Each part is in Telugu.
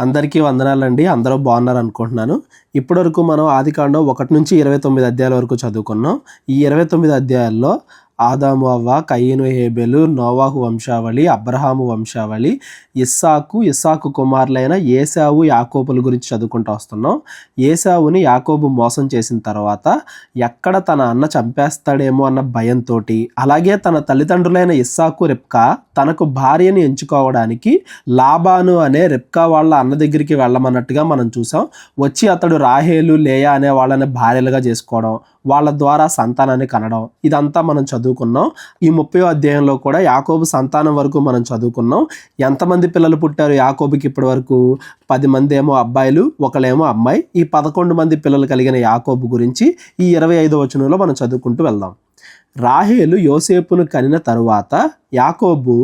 అందరికీ వందనాలండి. అందరూ బాగున్నారనుకుంటున్నాను. ఇప్పటివరకు మనం ఆదికాండం 1-29 అధ్యాయాల వరకు చదువుకున్నాం. ఈ 29 అధ్యాయాల్లో ఆదాము, అవ్వ, కయీను, హేబెలు, నోవాహు వంశావళి, అబ్రహాము వంశావళి, ఇస్సాకు కుమారులైన ఏశావు, యాకోబుల గురించి చదువుకుంటూ వస్తున్నాం. ఏశావుని యాకోబు మోసం చేసిన తర్వాత ఎక్కడ తన అన్న చంపేస్తాడేమో అన్న భయంతో, అలాగే తన తల్లిదండ్రులైన ఇస్సాకు, రిబ్కా తనకు భార్యని ఎంచుకోవడానికి లాబాను అనే రిబ్కా వాళ్ళ అన్న దగ్గరికి వెళ్ళమన్నట్టుగా మనం చూసాం. వచ్చి అతడు రాహేలు, లేయా అనే వాళ్ళని భార్యలుగా చేసుకోవడం, వాళ్ళ ద్వారా సంతానాన్ని కనడం, ఇదంతా మనం చదువుకున్నాం. ఈ 30వ అధ్యాయంలో కూడా యాకోబు సంతానం వరకు మనం చదువుకున్నాం. ఎంతమంది పిల్లలు పుట్టారు యాకోబుకి ఇప్పటి వరకు? 10 మంది ఏమో అబ్బాయిలు, ఒకళ్ళేమో అమ్మాయి. ఈ 11 మంది పిల్లలు కలిగిన యాకోబు గురించి ఈ 25వ వచనంలో మనం చదువుకుంటూ వెళ్దాం. రాహేలు యోసేపును కనిన తరువాత యాకోబు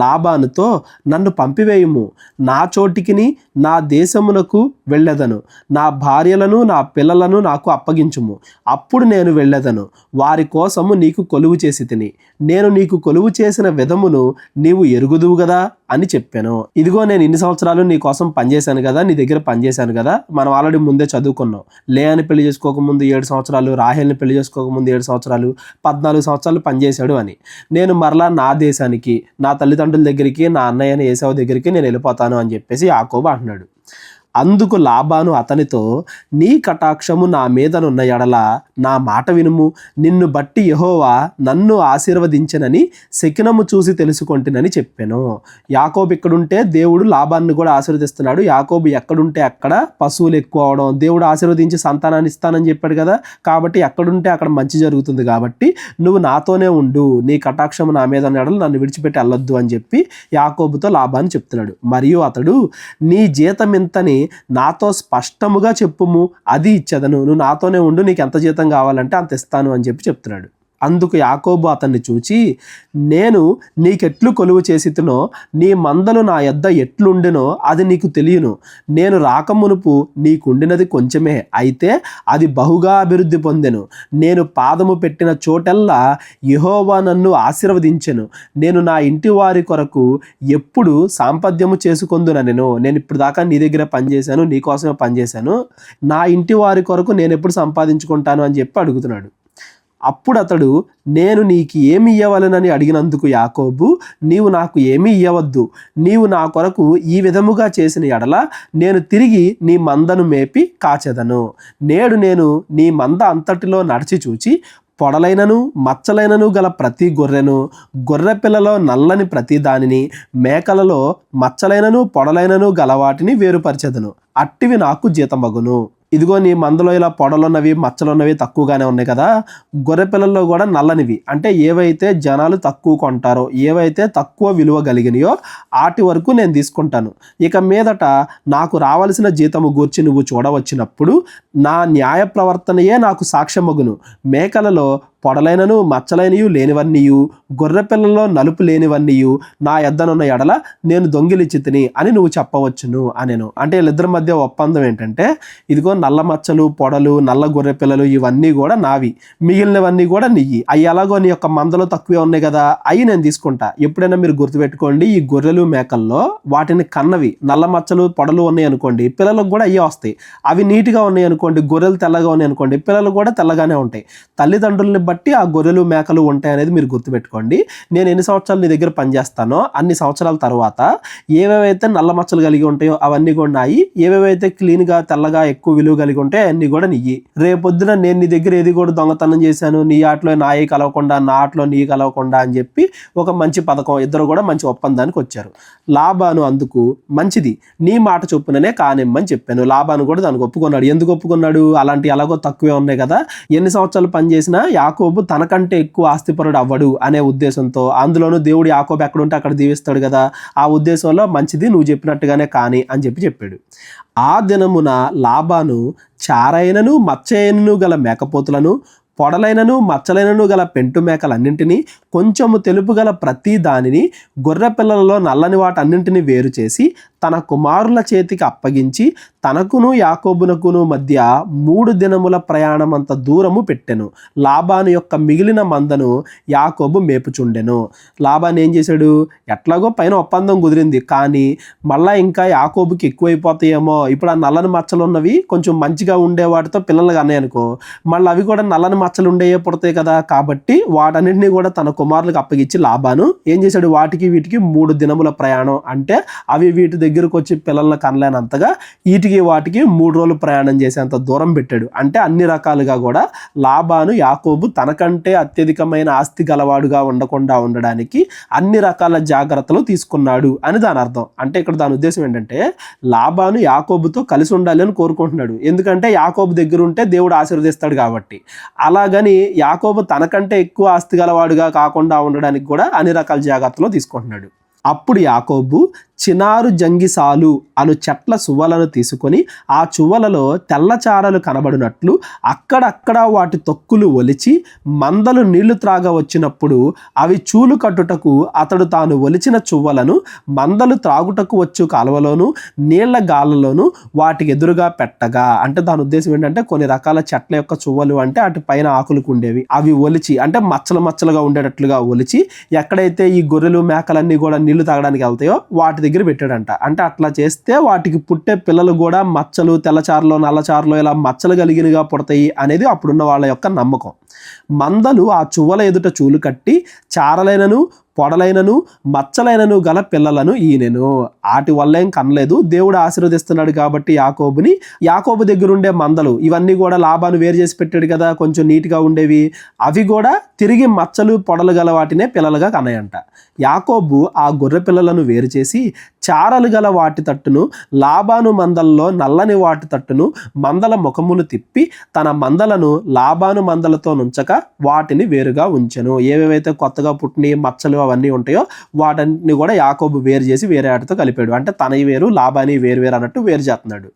లాబానుతో, నన్ను పంపివేయుము, నా చోటికిని నా దేశమునకు వెళ్ళెదను, నా భార్యలను నా పిల్లలను నాకు అప్పగించుము, అప్పుడు నేను వెళ్ళెదను, వారి కోసము నీకు కొలువు చేసి తిని, నేను నీకు కొలువు చేసిన విధమును నీవు ఎరుగుదువు కదా అని చెప్పాను. ఇదిగో నేను ఇన్ని సంవత్సరాలు నీ కోసం పనిచేశాను కదా, నీ దగ్గర పనిచేశాను కదా. మనం ఆల్రెడీ ముందే చదువుకున్నాం. లేయాని పెళ్లి చేసుకోకముందు 7 సంవత్సరాలు, రాహేల్ని పెళ్లి చేసుకోకముందు 7 సంవత్సరాలు, 14 సంవత్సరాలు పనిచేశాడు అని. నేను మరలా నా దేశానికి, నా తల్లిదండ్రుల దగ్గరికి, నా అన్నయ్యని ఏశావు దగ్గరికి నేను వెళ్ళిపోతాను అని చెప్పేసి యాకోబు అంటున్నాడు. అందుకు లాబాను అతనితో, నీ కటాక్షము నా మీదనున్న ఎడల నా మాట వినుము, నిన్ను బట్టి యెహోవా నన్ను ఆశీర్వదించెనని శకునము చూసి తెలుసుకొంటినని చెప్పాను. యాకోబు ఎక్కడుంటే దేవుడు లాబాన్ని కూడా ఆశీర్వదిస్తున్నాడు. యాకోబు ఎక్కడుంటే అక్కడ పశువులు ఎక్కువ అవడం, దేవుడు ఆశీర్వదించి సంతానాన్ని ఇస్తానని చెప్పాడు కదా, కాబట్టి ఎక్కడుంటే అక్కడ మంచి జరుగుతుంది, కాబట్టి నువ్వు నాతోనే ఉండు, నీ కటాక్షము నా మీద ఉన్న ఎడల నన్ను విడిచిపెట్టి వెళ్ళొద్దు అని చెప్పి యాకోబుతో లాబాను చెప్తున్నాడు. మరియు అతడు, నీ జీతమింతని నాతో స్పష్టముగా చెప్పుము, అది ఇచ్చేదను, నువ్వు నాతోనే ఉండు, నీకు ఎంత జీతం కావాలంటే అంత ఇస్తాను అని చెప్పి చెప్తున్నాడు. అందుకు యాకోబు అతన్ని చూచి, నేను నీకెట్లు కొలువు చేసితునో, నీ మందలు నా యొద్ద ఎట్లుండెనో అది నీకు తెలియను. నేను రాకమునుపు నీకుండినది కొంచెమే, అయితే అది బహుగా అభివృద్ధి పొందెను. నేను పాదము పెట్టిన చోటెల్లా యెహోవా నన్ను ఆశీర్వదించెను. నేను నా ఇంటి వారి కొరకు ఎప్పుడు సాంపద్యము చేసుకొందునెను. నేను ఇప్పుడు దాకా నీ దగ్గర పనిచేశాను, నీకోసమే పనిచేశాను, నా ఇంటి వారి కొరకు నేను ఎప్పుడు సంపాదించుకుంటాను అని చెప్పి అడుగుతున్నాడు. అప్పుడు అతడు, నేను నీకు ఏమి ఇయ్యవలెనని అడిగినందుకు యాకోబు, నీవు నాకు ఏమీ ఇయ్యవద్దు, నీవు నా కొరకు ఈ విధముగా చేసిన ఎడల నేను తిరిగి నీ మందను మేపి కాచెదను. నేడు నేను నీ మంద అంతటిలో నడిచి చూచి, పొడలైనను మచ్చలైనను గల ప్రతి గొర్రెను, గొర్రె పిల్లలో నల్లని ప్రతి దానిని, మేకలలో మచ్చలైనను పొడలైనను గలవాటిని వేరుపరచెదను, అట్టివి నాకు జీతమగును. ఇదిగో నీ మందలో ఇలా పొడలున్నవి, మచ్చలున్నవి తక్కువగానే ఉన్నాయి కదా, గొర్రె పిల్లల్లో కూడా నల్లనివి, అంటే ఏవైతే జనాలు తక్కువ కొంటారో, ఏవైతే తక్కువ విలువ కలిగినాయో వాటి వరకు నేను తీసుకుంటాను. ఇక మీదట నాకు రావలసిన జీతము గూర్చి నువ్వు చూడవచ్చినప్పుడు నా న్యాయ ప్రవర్తనయే నాకు సాక్ష్యమగును. మేకలలో పొడలైనను మచ్చలైనయు లేనివన్నీయు, గొర్రె పిల్లల్లో నలుపు లేనివన్నీయు నా యొద్దనున్న ఎడల నేను దొంగిలించి తిని అని నువ్వు చెప్పవచ్చును అనెను. అంటే వీళ్ళిద్దరి మధ్య ఒప్పందం ఏంటంటే, ఇదిగో నల్ల మచ్చలు, పొడలు, నల్ల గొర్రె పిల్లలు ఇవన్నీ కూడా నావి, మిగిలినవన్నీ కూడా నీయి. అవి ఎలాగో నీ యొక్క మందలో తక్కువే ఉన్నాయి కదా, అవి నేను తీసుకుంటా. ఎప్పుడైనా మీరు గుర్తుపెట్టుకోండి, ఈ గొర్రెలు మేకల్లో వాటిని కన్నవి నల్ల మచ్చలు, పొడలు ఉన్నాయి అనుకోండి, పిల్లలకు కూడా అయ్యే వస్తాయి. అవి నీట్గా ఉన్నాయి అనుకోండి, గొర్రెలు తెల్లగా ఉన్నాయి అనుకోండి, పిల్లలు కూడా తెల్లగానే ఉంటాయి. తల్లిదండ్రులని బట్టి ఆ గొర్రెలు మేకలు ఉంటాయి అనేది మీరు గుర్తుపెట్టుకోండి. నేను ఎన్ని సంవత్సరాలు నీ దగ్గర పనిచేస్తానో అన్ని సంవత్సరాల తర్వాత ఏవేవైతే నల్ల మచ్చలు కలిగి ఉంటాయో అవన్నీ కూడా నాయి, ఏవేవైతే క్లీన్గా తెల్లగా ఎక్కువ విలువ కలిగి ఉంటాయో అన్నీ కూడా నీయి. రేపొద్దున నేను నీ దగ్గర ఏది కూడా దొంగతనం చేశాను, నీ ఆటలో నాయి కలవకుండా, నా ఆటలో నీ కలవకుండా అని చెప్పి ఒక మంచి పథకం, ఇద్దరు కూడా మంచి ఒప్పందానికి వచ్చారు. లాబాను అందుకు, మంచిది, నీ మాట చొప్పుననే కానిమ్మని చెప్పాను. లాబాను కూడా దానికి ఒప్పుకున్నాడు. ఎందుకు ఒప్పుకున్నాడు? అలాంటి ఎలాగో తక్కువే ఉన్నాయి కదా, ఎన్ని సంవత్సరాలు పనిచేసినా యాకోబు తనకంటే ఎక్కువ ఆస్తిపరుడు అవ్వడు అనే ఉద్దేశంతో, అందులోనూ దేవుడు యాకోబు ఎక్కడ ఉంటే అక్కడ దీవిస్తాడు కదా, ఆ ఉద్దేశంలో మంచిది, నువ్వు చెప్పినట్టుగానే కాని అని చెప్పాడు. ఆ దినమున లాబాను చారైనను మచ్చైనను గల మేకపోతులను, పొడలైనను మచ్చలైనను గల పెంటు మేకలన్నింటినీ, కొంచెము తెలుపు గల ప్రతి దానిని, గొర్రె పిల్లలలో నల్లని వాటన్నింటినీ వేరు చేసి తన కుమారుల చేతికి అప్పగించి తనకును యాకోబునకును మధ్య 3 దినముల ప్రయాణమంత దూరము పెట్టెను. లాబాను యొక్క మిగిలిన మందను యాకోబు మేపుచుండెను. లాబాను ఏం చేశాడు, ఎట్లాగో పైన ఒప్పందం కుదిరింది, కానీ మళ్ళా ఇంకా యాకోబుకి ఎక్కువైపోతాయేమో, ఇప్పుడు ఆ నల్లని మచ్చలు ఉన్నవి కొంచెం మంచిగా ఉండే వాటితో పిల్లలు అన్నాయి అనుకో, మళ్ళీ అవి కూడా నల్లని మచ్చలు ఉండేవే పుడతాయి కదా, కాబట్టి వాటన్నిటిని కూడా తన కుమారులకు అప్పగించి లాబాను ఏం చేశాడు, వాటికి వీటికి 3 దినముల ప్రయాణం, అంటే అవి వీటి దగ్గరకు వచ్చి పిల్లల్ని కనలేనంతగా వీటికి వాటికి 3 రోజులు ప్రయాణం చేసేంత దూరం పెట్టాడు. అంటే అన్ని రకాలుగా కూడా లాబాను యాకోబు తనకంటే అత్యధికమైన ఆస్తి గలవాడుగా ఉండకుండా ఉండడానికి అన్ని రకాల జాగ్రత్తలు తీసుకున్నాడు అని దాని అర్థం. అంటే ఇక్కడ దాని ఉద్దేశం ఏంటంటే లాబాను యాకోబుతో కలిసి ఉండాలి అని కోరుకుంటున్నాడు, ఎందుకంటే యాకోబు దగ్గర ఉంటే దేవుడు ఆశీర్వదిస్తాడు కాబట్టి. అలాగని యాకోబు తనకంటే ఎక్కువ ఆస్తి గలవాడుగా కాకుండా ఉండడానికి కూడా అన్ని రకాల జాగ్రత్తలు తీసుకుంటున్నాడు. అప్పుడు యాకోబు చినారు జంగిసాలు అను చెట్ల చువ్వలను తీసుకొని ఆ చువ్వలలో తెల్లచారలు కనబడినట్లు అక్కడక్కడ వాటి తొక్కులు ఒలిచి మందలు నీళ్లు త్రాగ వచ్చినప్పుడు అవి చూలు కట్టుటకు అతడు తాను ఒలిచిన చువ్వలను మందలు త్రాగుటకు వచ్చు కాలువలోను నీళ్ల గాళ్ళలోను వాటికి ఎదురుగా పెట్టగా, అంటే దాని ఉద్దేశం ఏంటంటే కొన్ని రకాల చెట్ల యొక్క చువ్వలు అంటే అటు పైన ఆకులకు ఉండేవి, అవి ఒలిచి అంటే మచ్చలు మచ్చలుగా ఉండేటట్లుగా ఒలిచి ఎక్కడైతే ఈ గొర్రెలు మేకలన్నీ కూడా నీళ్లు తాగడానికి వెళ్తాయో వాటి దగ్గర పెట్టాడంట. అంటే అట్లా చేస్తే వాటికి పుట్టే పిల్లలు కూడా మచ్చలు, తెల్లచారులో నల్లచారులో ఇలా మచ్చలు కలిగినగా పుడతాయి అనేది అప్పుడున్న వాళ్ళ యొక్క నమ్మకం. మందలు ఆ చువ్వల ఎదుట చూలు కట్టి చారలైనను పొడలైనను మచ్చలైనను గల పిల్లలను ఈనెను. వాటి వల్ల ఏం కనలేదు, దేవుడు ఆశీర్వదిస్తున్నాడు కాబట్టి యాకోబుని. యాకోబు దగ్గర ఉండే మందలు ఇవన్నీ కూడా లాబాను వేరు చేసి పెట్టాడు కదా, కొంచెం నీట్గా ఉండేవి, అవి కూడా తిరిగి మచ్చలు పొడలు గల వాటినే పిల్లలుగా కన్నాయంట. యాకోబు ఆ గొర్రె పిల్లలను వేరు చేసి చారలు గల వాటి తట్టును లాబాను మందల్లో నల్లని వాటి తట్టును మందల ముఖములు తిప్పి తన మందలను లాబాను మందలతో నుంచక వాటిని వేరుగా ఉంచెను. ఏవేవైతే కొత్తగా పుట్టిన మచ్చలు అవన్నీ ఉంటాయో వాటిని కూడా యాకోబు వేరు చేసి వేరే వాటితో కలిపాడు. అంటే తనవి వేరు లాబాని వేరు వేరు అన్నట్టు వేరు చేస్తున్నాడు.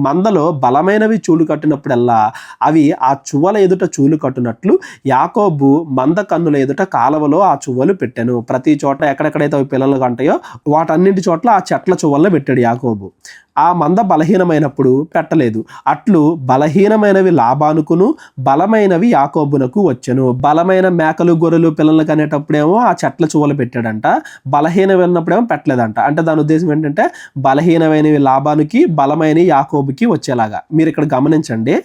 మందలో బలమైనవి చూలు కట్టినప్పుడల్లా అవి ఆ చువ్వల ఎదుట చూలు కట్టునట్లు యాకోబు మంద కన్నుల ఎదుట కాలవలో ఆ చువ్వలు పెట్టాను. ప్రతి చోట ఎక్కడెక్కడైతే అవి పిల్లలు కంటాయో వాటన్నింటి చోట్ల ఆ చెట్ల చువ్వల్లో పెట్టాడు యాకోబు. ఆ మంద బలహీనమైనప్పుడు పెట్టలేదు. అట్లు బలహీనమైనవి లాబానుకును బలమైనవి యాకోబునకు వచ్చెను. బలమైన మేకలు గొర్రెలు పిల్లలు కనేటప్పుడేమో ఆ చెట్ల చువ్వలు పెట్టాడంట, బలహీనవి ఉన్నప్పుడేమో పెట్టలేదంట. అంటే దాని ఉద్దేశం ఏంటంటే బలహీనమైనవి లాబానుకి, బలమైనవి యాకోబుకి వచ్చేలాగా. మీరు ఇక్కడ గమనించండి,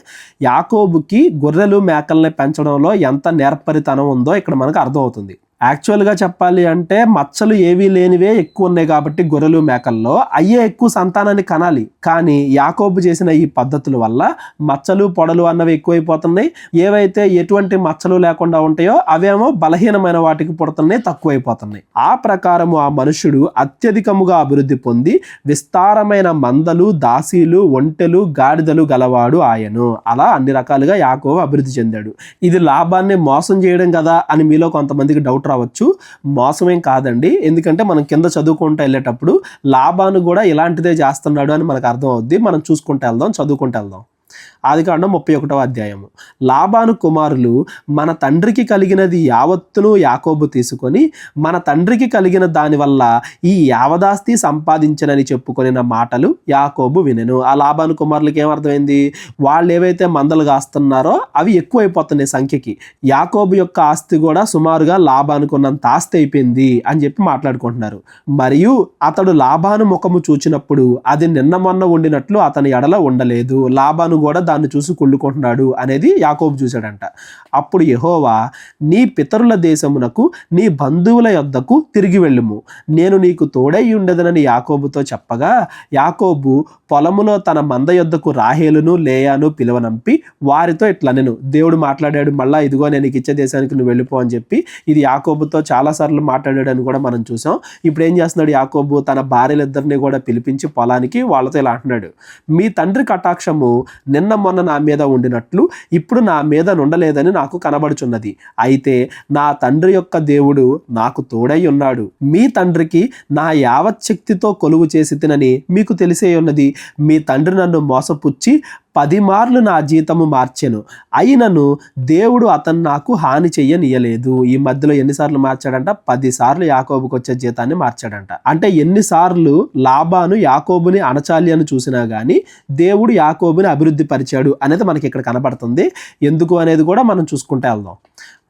యాకోబుకి గొర్రెలు మేకల్ని పెంచడంలో ఎంత నేర్పరితనం ఉందో ఇక్కడ మనకు అర్థమవుతుంది. యాక్చువల్గా చెప్పాలి అంటే మచ్చలు ఏవీ లేనివే ఎక్కువ ఉన్నాయి కాబట్టి గొర్రెలు మేకల్లో అయ్యే ఎక్కువ సంతానాన్ని కనాలి. కానీ యాకోబు చేసిన ఈ పద్ధతుల వల్ల మచ్చలు పొడలు అన్నవి ఎక్కువైపోతున్నాయి, ఏవైతే ఎటువంటి మచ్చలు లేకుండా ఉంటాయో అవేమో బలహీనమైన వాటికి పుడుతున్నాయి, తక్కువైపోతున్నాయి. ఆ ప్రకారము ఆ మనుషుడు అత్యధికముగా అభివృద్ధి పొంది విస్తారమైన మందలు, దాసీలు, ఒంటెలు, గాడిదలు గలవాడు ఆయను. అలా అన్ని రకాలుగా యాకోబు అభివృద్ధి చెందాడు. ఇది లాభాన్ని మోసం చేయడం కదా అని మీలో కొంతమందికి డౌట్ రావచ్చు. మోసమేం కాదండి, ఎందుకంటే మనం కింద చదువుకుంటూ వెళ్ళేటప్పుడు లాబాను కూడా ఇలాంటిదే చేస్తున్నాడు అని మనకు అర్థం అవుద్ది. మనం చూసుకుంటూ వెళ్దాం, చదువుకుంటూ వెళ్దాం. ఆదికాండం 31వ అధ్యాయము. లాబాను కుమారులు మన తండ్రికి కలిగినది యావత్తును యాకోబు తీసుకొని మన తండ్రికి కలిగిన దాని వల్ల ఈ యావదాస్తి సంపాదించనని చెప్పుకొనిన మాటలు యాకోబు వినెను. ఆ లాబాను కుమారులకి ఏమర్థమైంది, వాళ్ళు ఏవైతే మందలు కాస్తున్నారో అవి ఎక్కువైపోతున్నాయి సంఖ్యకి, యాకోబు యొక్క ఆస్తి కూడా సుమారుగా లాబానుకున్నంత ఆస్తి అయిపోయింది అని చెప్పి మాట్లాడుకుంటున్నారు. మరియు అతడు లాబాను ముఖము చూచినప్పుడు అది నిన్న మొన్న ఉండినట్లు అతని ఎడల ఉండలేదు, లాబాను కూడా దాన్ని చూసి కుళ్ళుకుంటున్నాడు అనేది యాకోబు చూశాడంట. అప్పుడు యెహోవా, నీ పితరుల దేశమునకు నీ బంధువుల యొద్దకు తిరిగి వెళ్ళుము, నేను నీకు తోడై ఉండదనని యాకోబుతో చెప్పగా యాకోబు పొలములో తన మంద యొద్దకు రాహేలును లేయాను పిలువనంపి వారితో ఇట్లనెను. దేవుడు మాట్లాడాడు, మళ్ళా ఇదిగో నేను నీకు ఇచ్చే దేశానికి నువ్వు వెళ్ళిపో అని చెప్పి. ఇది యాకోబుతో చాలాసార్లు మాట్లాడాడు అని కూడా మనం చూసాం. ఇప్పుడు ఏం చేస్తున్నాడు యాకోబు, తన భార్యలిద్దరిని కూడా పిలిపించి పొలానికి వాళ్ళతో ఇలా అంటున్నాడు, మీ తండ్రి కటాక్షము నిన్న మొన్న నా మీద ఉండినట్లు ఇప్పుడు నా మీద నుండలేదని నాకు కనబడుచున్నది. అయితే నా తండ్రి యొక్క దేవుడు నాకు తోడై ఉన్నాడు. మీ తండ్రికి నా యావత్ శక్తితో కొలువు చేసి తినని మీకు తెలిసే ఉన్నది. మీ తండ్రి నన్ను మోసపుచ్చి 10 మార్లు నా జీతము మార్చెను, అయినను దేవుడు అతను నాకు హాని చెయ్యనీయలేదు. ఈ మధ్యలో ఎన్నిసార్లు మార్చాడంట? 10 సార్లు యాకోబుకి వచ్చే జీతాన్ని మార్చాడంట. అంటే ఎన్నిసార్లు లాబాను యాకోబుని అణచాలి అని చూసినా కానీ దేవుడు యాకోబుని అభివృద్ధి పరిచాడు అనేది మనకి ఇక్కడ కనబడుతుంది. ఎందుకు అనేది కూడా మనం చూసుకుంటే వెళ్దాం.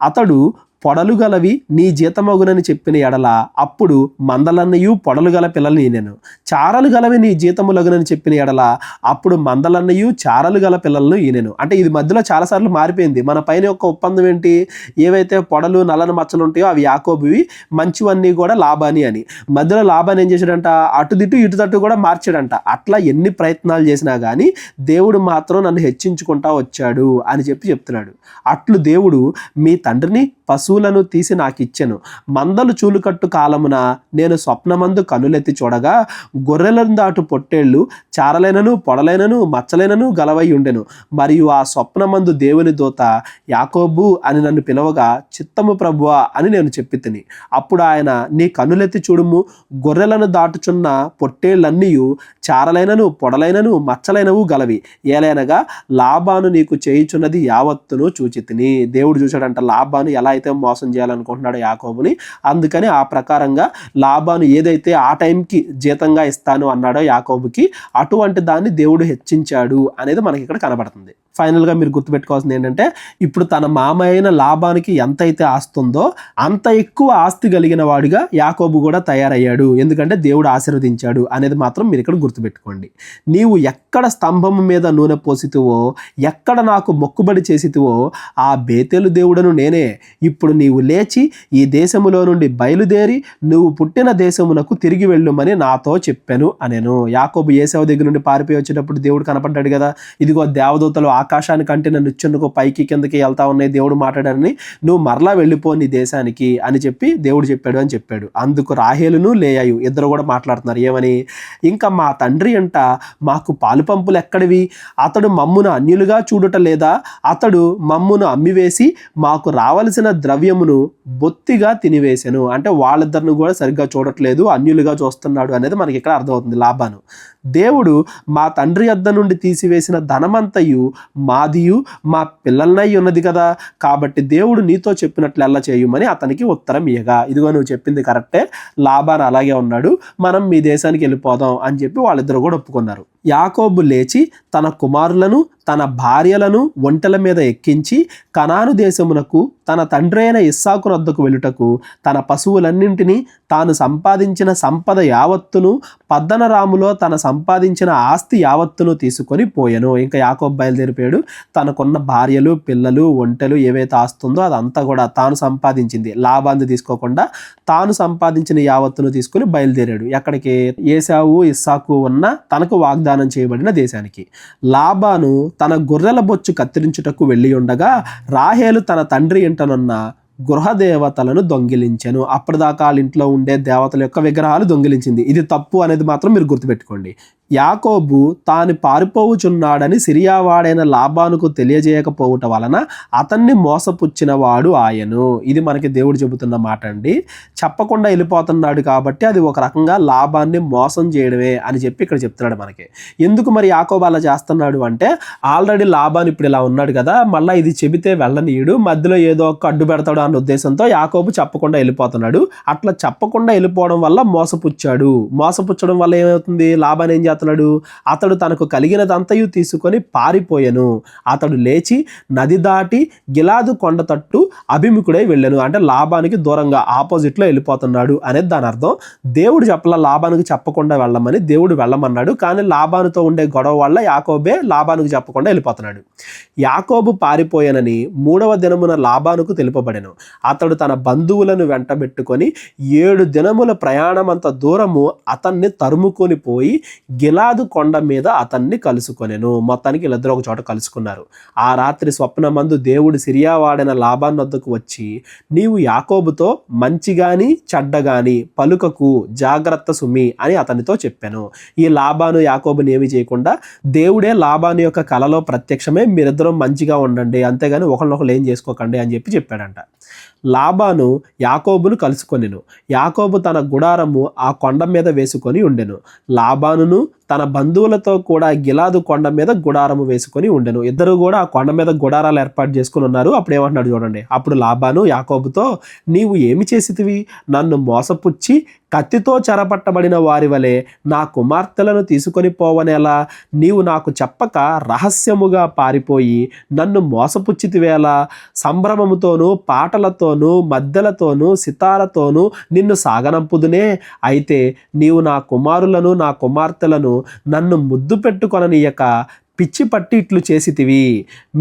అతడు పొడలు గలవి నీ జీతమగునని చెప్పిన ఎడల అప్పుడు మందలన్నయు పొడలు గల పిల్లలు ఈనెను. చారలు గలవి నీ జీతములగునని చెప్పిన ఎడల అప్పుడు మందలన్నయు చారలు గల పిల్లలను ఈనెను. అంటే ఇది మధ్యలో చాలాసార్లు మారిపోయింది. మన పైన యొక్క ఒప్పందం ఏంటి? ఏవైతే పొడలు నల్లని మచ్చలు ఉంటాయో అవి యాకోబువి, మంచివన్నీ కూడా లాబాని అని. మధ్యలో లాబాని ఏం చేశాడంట? అటుదిటు ఇటుతట్టు కూడా మార్చాడంట. అట్లా ఎన్ని ప్రయత్నాలు చేసినా కానీ దేవుడు మాత్రం నన్ను హెచ్చించుకుంటా వచ్చాడు అని చెప్తున్నాడు. అట్లు దేవుడు మీ తండ్రిని పశువులను తీసి నాకు ఇచ్చెను. మందలు చూలుకట్టు కాలమున నేను స్వప్నమందు కనులెత్తి చూడగా గొర్రెలను దాటు పొట్టేళ్లు చారలైనను పొడలైనను మచ్చలైనను గలవై ఉండెను. మరియు ఆ స్వప్నమందు దేవుని దూత యాకోబు అని నన్ను పిలవగా చిత్తము ప్రభువా అని నేను చెప్పి తిని. అప్పుడు ఆయన నీ కనులెత్తి చూడుము, గొర్రెలను దాటుచున్న పొట్టేళ్లన్నీయు చారలైనను పొడలైనను మచ్చలైనవు గలవి. ఏలైనగా లాబాను నీకు చేయుచున్నది యావత్తును చూచి తిని. దేవుడు చూశాడంట లాబాను ఎలా అయితే మోసం చేయాలనుకుంటున్నాడు యాకోబుని. అందుకని ఆ ప్రకారంగా లాబాను ఏదైతే ఆ టైంకి జీతంగా ఇస్తాను అన్నాడో యాకోబుకి, అటువంటి దాన్ని దేవుడు హెచ్చించాడు అనేది మనకి ఇక్కడ కనబడుతుంది. ఫైనల్గా మీరు గుర్తుపెట్టుకోవాల్సింది ఏంటంటే, ఇప్పుడు తన మామ అయిన లాబానికి ఎంతైతే ఆస్తి ఉందో అంత ఎక్కువ ఆస్తి కలిగిన వాడిగా యాకోబు కూడా తయారయ్యాడు. ఎందుకంటే దేవుడు ఆశీర్వదించాడు అనేది మాత్రం మీరు ఇక్కడ గుర్తుపెట్టుకోండి. నీవు ఎక్కడ స్తంభం మీద నూనె పోసితివో, ఎక్కడ నాకు మొక్కుబడి చేసితివో ఆ బేతేలు దేవుడను నేనే. ఇప్పుడు నీవు లేచి ఈ దేశములో నుండి బయలుదేరి నువ్వు పుట్టిన దేశమునకు తిరిగి వెళ్ళుమని నాతో చెప్పాను అనేను. యాకోబు ఏశావు దగ్గర నుండి పారిపోయి వచ్చేటప్పుడు దేవుడు కనపడ్డాడు కదా, ఇదిగో దేవదూతలు ఆకాశానికంటే నన్ను నిచ్చెనకు పైకి కిందకి వెళ్తా ఉన్నాయి, దేవుడు మాట్లాడారని, నువ్వు మరలా వెళ్ళిపో నీ దేశానికి అని చెప్పి దేవుడు చెప్పాడు అని చెప్పాడు. అందుకు రాహేలును లేయాయు ఇద్దరు కూడా మాట్లాడుతున్నారు. ఏమని? ఇంకా మా తండ్రి అంట మాకు పాలు పంపులు ఎక్కడివి? అతడు మమ్మును అన్యులుగా చూడుట లేదా? అతడు మమ్మును అమ్మివేసి మాకు రావలసిన ద్రవ్యమును బొత్తిగా తినివేశాను. అంటే వాళ్ళిద్దరిని కూడా సరిగ్గా చూడట్లేదు, అన్యులుగా చూస్తున్నాడు అనేది మనకి ఇక్కడ అర్థమవుతుంది. లాబాను దేవుడు మా తండ్రి యొద్ద నుండి తీసివేసిన ధనమంతయు మాదియు మా పిల్లలనై ఉన్నది కదా, కాబట్టి దేవుడు నీతో చెప్పినట్లు ఎల్ల చేయుమని అతనికి ఉత్తరం ఇయ్యగా, ఇదిగో నువ్వు చెప్పింది కరెక్టే, లాబాను అలాగే ఉన్నాడు, మనం మీ దేశానికి వెళ్ళిపోదాం అని చెప్పి వాళ్ళిద్దరు కూడా ఒప్పుకున్నారు. యాకోబు లేచి తన కుమారులను తన భార్యలను ఒంటెల మీద ఎక్కించి కనాను దేశమునకు తన తండ్రి అయిన ఇస్సాకు వద్దకు వెళ్ళుటకు తన పశువులన్నింటినీ తాను సంపాదించిన సంపద యావత్తును పద్దనరాములో తన సంపాదించిన ఆస్తి యావత్తును తీసుకొని పోయెను. ఇంకా యాకోబు బయలుదేరిపోయాడు. తనకున్న భార్యలు పిల్లలు ఒంటెలు ఏవైతే ఆస్తుందో అదంతా కూడా తాను సంపాదించింది, లాబాను తీసుకోకుండా తాను సంపాదించిన యావత్తును తీసుకుని బయలుదేరాడు. ఎక్కడికి? ఏశావు ఇస్సాకు ఉన్న తనకు వాగ్దానం చేయబడిన దేశానికి. లాబాను తన గొర్రెల బొచ్చు కత్తిరించుటకు వెళ్ళి ఉండగా రాహేలు తన తండ్రి ఇంటనున్న గృహదేవతలను దొంగిలించెను. అప్పటిదాకా వాళ్ళ ఇంట్లో ఉండే దేవతల యొక్క విగ్రహాలు దొంగిలించింది. ఇది తప్పు అనేది మాత్రం మీరు గుర్తుపెట్టుకోండి. యాకోబు తాను పారిపోవుచున్నాడని సిరియావాడైన లాబానుకు తెలియజేయకపోవట వలన అతన్ని మోసపుచ్చిన వాడు ఆయను. ఇది మనకి దేవుడు చెబుతున్న మాట అండి. చెప్పకుండా వెళ్ళిపోతున్నాడు కాబట్టి అది ఒక రకంగా లాబాన్ని మోసం చేయడమే అని చెప్పి ఇక్కడ చెప్తున్నాడు మనకి. ఎందుకు మరి యాకోబు అలా చేస్తున్నాడు అంటే, ఆల్రెడీ లాబాను ఇప్పుడు ఇలా ఉన్నాడు కదా, మళ్ళీ ఇది చెబితే వెళ్ళనీయుడు, మధ్యలో ఏదో ఒక అడ్డు పెడతాడు అన్న ఉద్దేశంతో యాకోబు చెప్పకుండా వెళ్ళిపోతున్నాడు. అట్లా చెప్పకుండా వెళ్ళిపోవడం వల్ల మోసపుచ్చాడు. మోసపుచ్చడం వల్ల ఏమవుతుంది? లాబాను ఏం చేస్తున్నాడు? అతడు తనకు కలిగినదంతయు తీసుకొని పారిపోయెను. అతడు లేచి నది దాటి గిలాదు కొండ తట్టు అభిముఖుడై వెళ్ళాను. అంటే లాబానికి దూరంగా ఆపోజిట్లో వెళ్ళిపోతున్నాడు అనేది దాని అర్థం. దేవుడు చెప్పలా లాబానుకు చెప్పకుండా వెళ్ళమని, దేవుడు వెళ్ళమన్నాడు. కానీ లాబానుతో ఉండే గొడవ వల్ల యాకోబే లాబానుకు చెప్పకుండా వెళ్ళిపోతున్నాడు. యాకోబు పారిపోయానని 3వ దినమున లాబానుకు తెలుపబడెను. అతడు తన బంధువులను వెంటబెట్టుకొని 7 దినముల ప్రయాణమంత దూరము అతన్ని తరుముకొని పోయి గిలాదు కొండ మీద అతన్ని కలుసుకొనెను. మొత్తానికి వీళ్ళిద్దరూ ఒక చోట కలుసుకున్నారు. ఆ రాత్రి స్వప్నమందు దేవుడు సిరియావాడైన లాబాను వద్దకు వచ్చి, నీవు యాకోబుతో మంచిగాని చెడ్డగాని పలుకకు, జాగ్రత్త సుమి అని అతనితో చెప్పాను. ఈ లాబాను యాకోబుని ఏమి చేయకుండా దేవుడే లాబాను యొక్క కలలో ప్రత్యక్షమే, మీరిద్దరూ మంచిగా ఉండండి, అంతేగాని ఒకరినొకరు ఏం చేసుకోకండి అని చెప్పాడంట. లాబాను యాకోబును కలుసుకొనెను. యాకోబు తన గుడారము ఆ కొండ మీద వేసుకొని ఉండెను. లాబానును తన బంధువులతో కూడా గిలాదు కొండ మీద గుడారము వేసుకొని ఉండెను. ఇద్దరు కూడా ఆ కొండ మీద గుడారాలు ఏర్పాటు చేసుకుని ఉన్నారు. అప్పుడు ఏమంటున్నాడు చూడండి, అప్పుడు లాబాను యాకోబుతో, నీవు ఏమి చేసితివి? నన్ను మోసపుచ్చి కత్తితో చెరపట్టబడిన వారి వలె నా కుమార్తెలను తీసుకొని పోవనేలా? నీవు నాకు చెప్పక రహస్యముగా పారిపోయి నన్ను మోసపుచ్చితివేలా? సంభ్రమముతోనూ పాటలతోనూ మద్దెలతోనూ సితారతోనూ నిన్ను సాగనంపుదునే. అయితే నీవు నా కుమారులను నా కుమార్తెలను నన్ను ముద్దు పెట్టుకొననీయక పిచ్చి పట్టి ఇట్లు చేసితివి.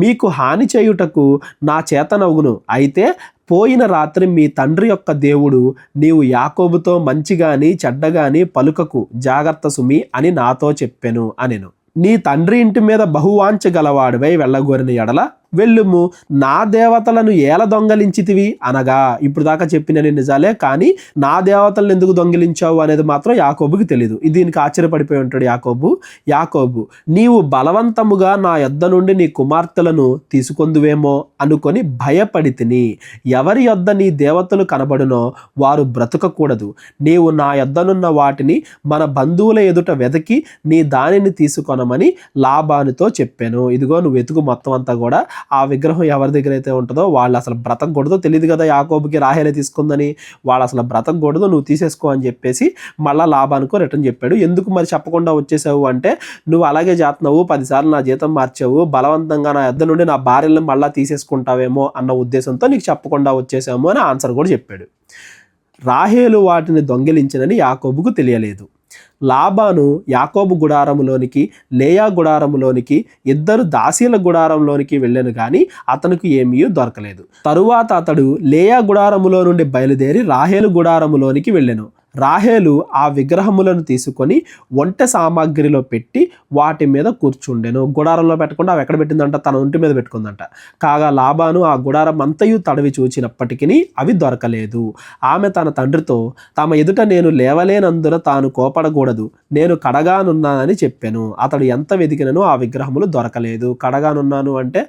మీకు హాని చేయుటకు నా చేతనవును. అయితే పోయిన రాత్రి మీ తండ్రి యొక్క దేవుడు, నీవు యాకోబుతో మంచిగాని చెడ్డగాని పలుకకు, జాగ్రత్త సుమి అని నాతో చెప్పెను అనెను. నీ తండ్రి ఇంటి మీద బహువాంఛ గలవాడివై వెళ్ళగోరిన ఎడల వెళ్ళుము, నా దేవతలను ఏల దొంగలించితివి అనగా, ఇప్పుడు దాకా చెప్పినని నిజాలే, కానీ నా దేవతలను ఎందుకు దొంగిలించావు అనేది మాత్రం యాకోబుకి తెలియదు. దీనికి ఆశ్చర్యపడిపోయి ఉంటాడు యాకోబు, నీవు బలవంతముగా నా యొద్ద నుండి నీ కుమార్తెలను తీసుకొందువేమో అనుకొని భయపడి తిని. ఎవరి యొద్ద నీ దేవతలు కనబడునో వారు బ్రతకకూడదు. నీవు నా యొద్దనున్న వాటిని మన బంధువుల ఎదుట వెతికి నీ దానిని తీసుకొనమని లాబానుతో చెప్పాను. ఇదిగో నువ్వు వెతుకు మొత్తం అంతా కూడా. ఆ విగ్రహం ఎవరి దగ్గర అయితే ఉంటుందో వాళ్ళు అసలు బ్రతకూడదో తెలియదు కదా యాకోబుకి, రాహేలే తీసుకుందని. వాళ్ళు అసలు బ్రతకూడదు, నువ్వు తీసేసుకో అని చెప్పేసి మళ్ళీ లాబానుకో రిటర్న్ చెప్పాడు. ఎందుకు మరి చెప్పకుండా వచ్చేసావు అంటే, నువ్వు అలాగే చేస్తున్నావు, 10 సార్లు నా జీతం మార్చావు, బలవంతంగా నా యొద్ద నుండి నా భార్యలను మళ్ళీ తీసేసుకుంటావేమో అన్న ఉద్దేశంతో నీకు చెప్పకుండా వచ్చేసాము అని ఆన్సర్ కూడా చెప్పాడు. రాహేలు వాటిని దొంగిలించినని యాకోబుకు తెలియలేదు. లాబాను యాకోబు గుడారములోనికి లేయా గుడారములోనికి ఇద్దరు దాసీల గుడారంలోనికి వెళ్ళాను కానీ అతనికి ఏమీ దొరకలేదు. తరువాత అతడు లేయా గుడారములో నుండి బయలుదేరి రాహేలు గుడారములోనికి వెళ్ళెను. రాహేలు ఆ విగ్రహములను తీసుకొని వంట సామాగ్రిలో పెట్టి వాటి మీద కూర్చుండెను. గుడారంలో పెట్టకుండా అవి ఎక్కడ పెట్టిందంట? తన ఒంటి మీద పెట్టుకుందంట. కాగా లాబాను ఆ గుడారం అంతయు తడవి చూచినప్పటికీ అవి దొరకలేదు. ఆమె తన తండ్రితో, తమ ఎదుట నేను లేవలేనందున తాను కోపడకూడదు, నేను కడగానున్నానని చెప్పాను. అతడు ఎంత వెతికినను ఆ విగ్రహములు దొరకలేదు. కడగానున్నాను అంటే